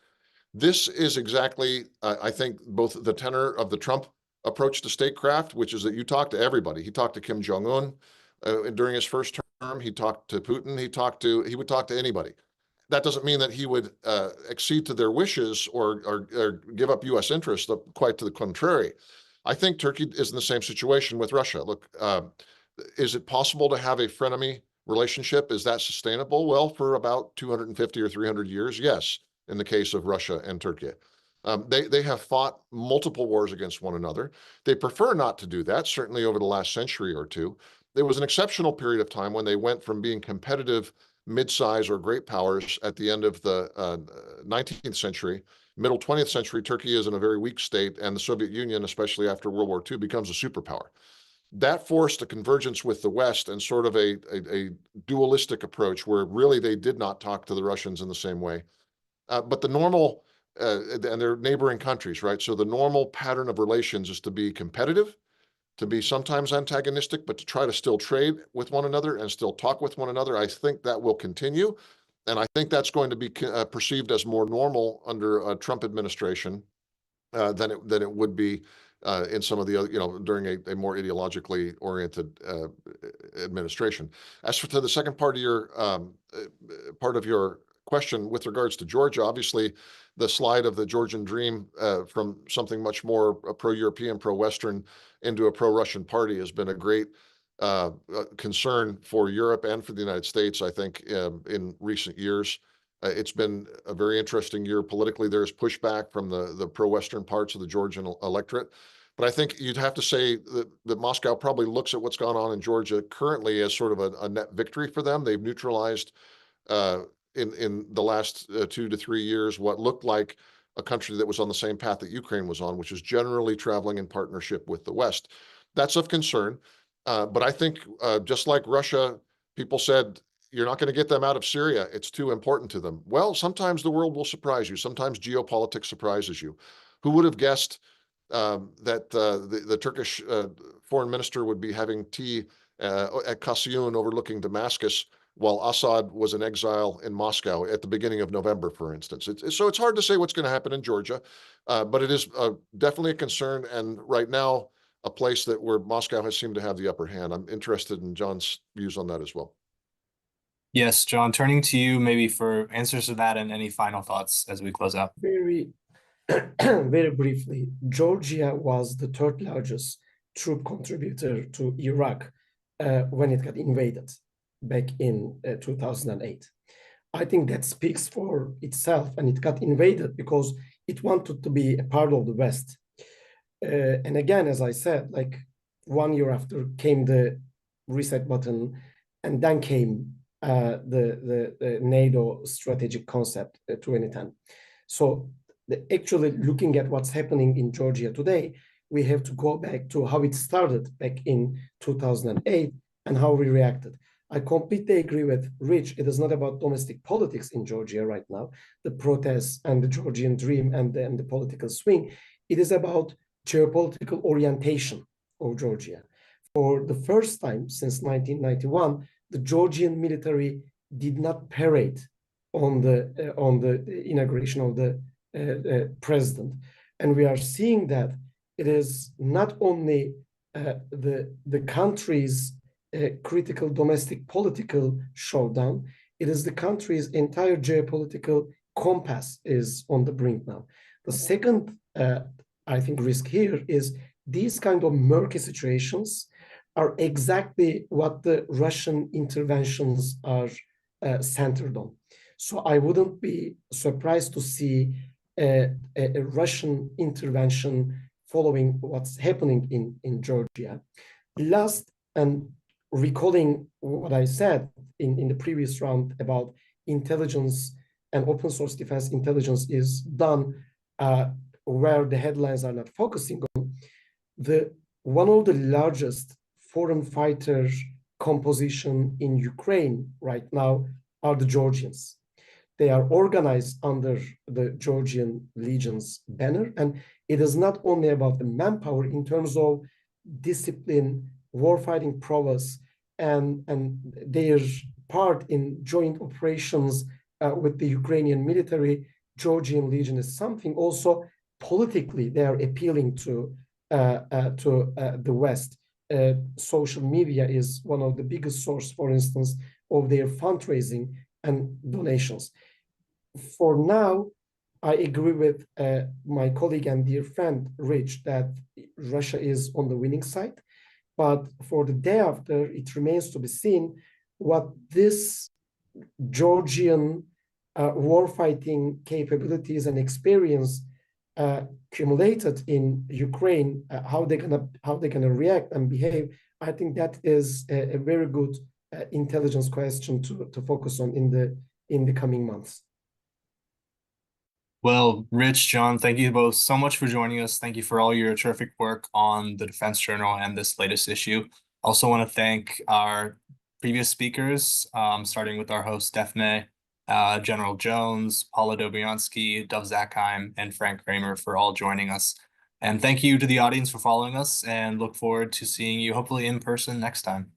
This is exactly, I think, both the tenor of the Trump approach to statecraft, which is that you talk to everybody. He talked to Kim Jong-un during his first term. term. He talked to Putin. He would talk to anybody. That doesn't mean that he would accede to their wishes or give up U.S. interests. Quite to the contrary. I think Turkey is in the same situation with Russia. Look, is it possible to have a frenemy relationship? Is that sustainable? Well, for about 250 or 300 years, yes, in the case of Russia and Turkey. They have fought multiple wars against one another. They prefer not to do that, certainly over the last century or two. There was an exceptional period of time when they went from being competitive mid-size or great powers at the end of the 19th century. Middle 20th century, Turkey is in a very weak state, and the Soviet Union, especially after World War II, becomes a superpower. That forced a convergence with the West and sort of a dualistic approach where really they did not talk to the Russians in the same way. But the normal, and they're neighboring countries, right? So the normal pattern of relations is to be competitive, to be sometimes antagonistic, but to try to still trade with one another and still talk with one another. I think that will continue. And I think that's going to be perceived as more normal under a Trump administration than it would be in some of the other, during a more ideologically oriented administration. As for to the second part of your question with regards to Georgia, obviously the slide of the Georgian dream from something much more pro-European, pro-Western into a pro-Russian party has been a great concern for Europe and for the United States, I think, in recent years. It's been a very interesting year politically. There's pushback from the pro-Western parts of the Georgian electorate. But I think you'd have to say that Moscow probably looks at what's gone on in Georgia currently as sort of a net victory for them. They've neutralized in the last 2 to 3 years what looked like a country that was on the same path that Ukraine was on, which is generally traveling in partnership with the West. That's of concern. But I think just like Russia, people said, you're not going to get them out of Syria. It's too important to them. Well, sometimes the world will surprise you. Sometimes geopolitics surprises you. Who would have guessed that the Turkish foreign minister would be having tea at Kaseyun overlooking Damascus while Assad was in exile in Moscow at the beginning of November, for instance. So it's hard to say what's going to happen in Georgia, but it is definitely a concern. And right now, a place where Moscow has seemed to have the upper hand. I'm interested in John's views on that as well. Yes, John, turning to you maybe for answers to that and any final thoughts as we close out. Very, very briefly, Georgia was the third largest troop contributor to Iraq when it got invaded back in 2008. I think that speaks for itself, and it got invaded because it wanted to be a part of the West. And again, as I said, like 1 year after came the reset button, and then came the NATO strategic concept 2010. So actually looking at what's happening in Georgia today, we have to go back to how it started back in 2008 and how we reacted. I completely agree with Rich. It is not about domestic politics in Georgia right now, the protests and the Georgian dream and the political swing. It is about geopolitical orientation of Georgia. For the first time since 1991, the Georgian military did not parade on the inauguration of the president. And we are seeing that it is not only the country's critical domestic political showdown, it is the country's entire geopolitical compass is on the brink now. The second, I think, risk here is these kind of murky situations are exactly what the Russian interventions are centered on. So I wouldn't be surprised to see a Russian intervention following what's happening in Georgia. Last, and recalling what I said in the previous round about intelligence and open source defense intelligence is done where the headlines are not focusing on, one of the largest foreign fighter composition in Ukraine right now are the Georgians. They are organized under the Georgian Legion's banner, and it is not only about the manpower in terms of discipline, warfighting prowess, and their part in joint operations with the Ukrainian military. Georgian Legion is something also politically they are appealing to the West. social media is one of the biggest source, for instance, of their fundraising and donations. For now, I agree with my colleague and dear friend, Rich, that Russia is on the winning side. But for the day after, it remains to be seen what this Georgian warfighting capabilities and experience accumulated in Ukraine, how they're gonna react and behave. I think that is a very good intelligence question to focus on in the coming months. Well, Rich, John, thank you both so much for joining us. Thank you for all your terrific work on the Defense Journal and this latest issue. Also want to thank our previous speakers, starting with our host, Daphne, General Jones, Paula Dobiansky, Dov Zakheim, and Frank Kramer for all joining us. And thank you to the audience for following us, and look forward to seeing you hopefully in person next time.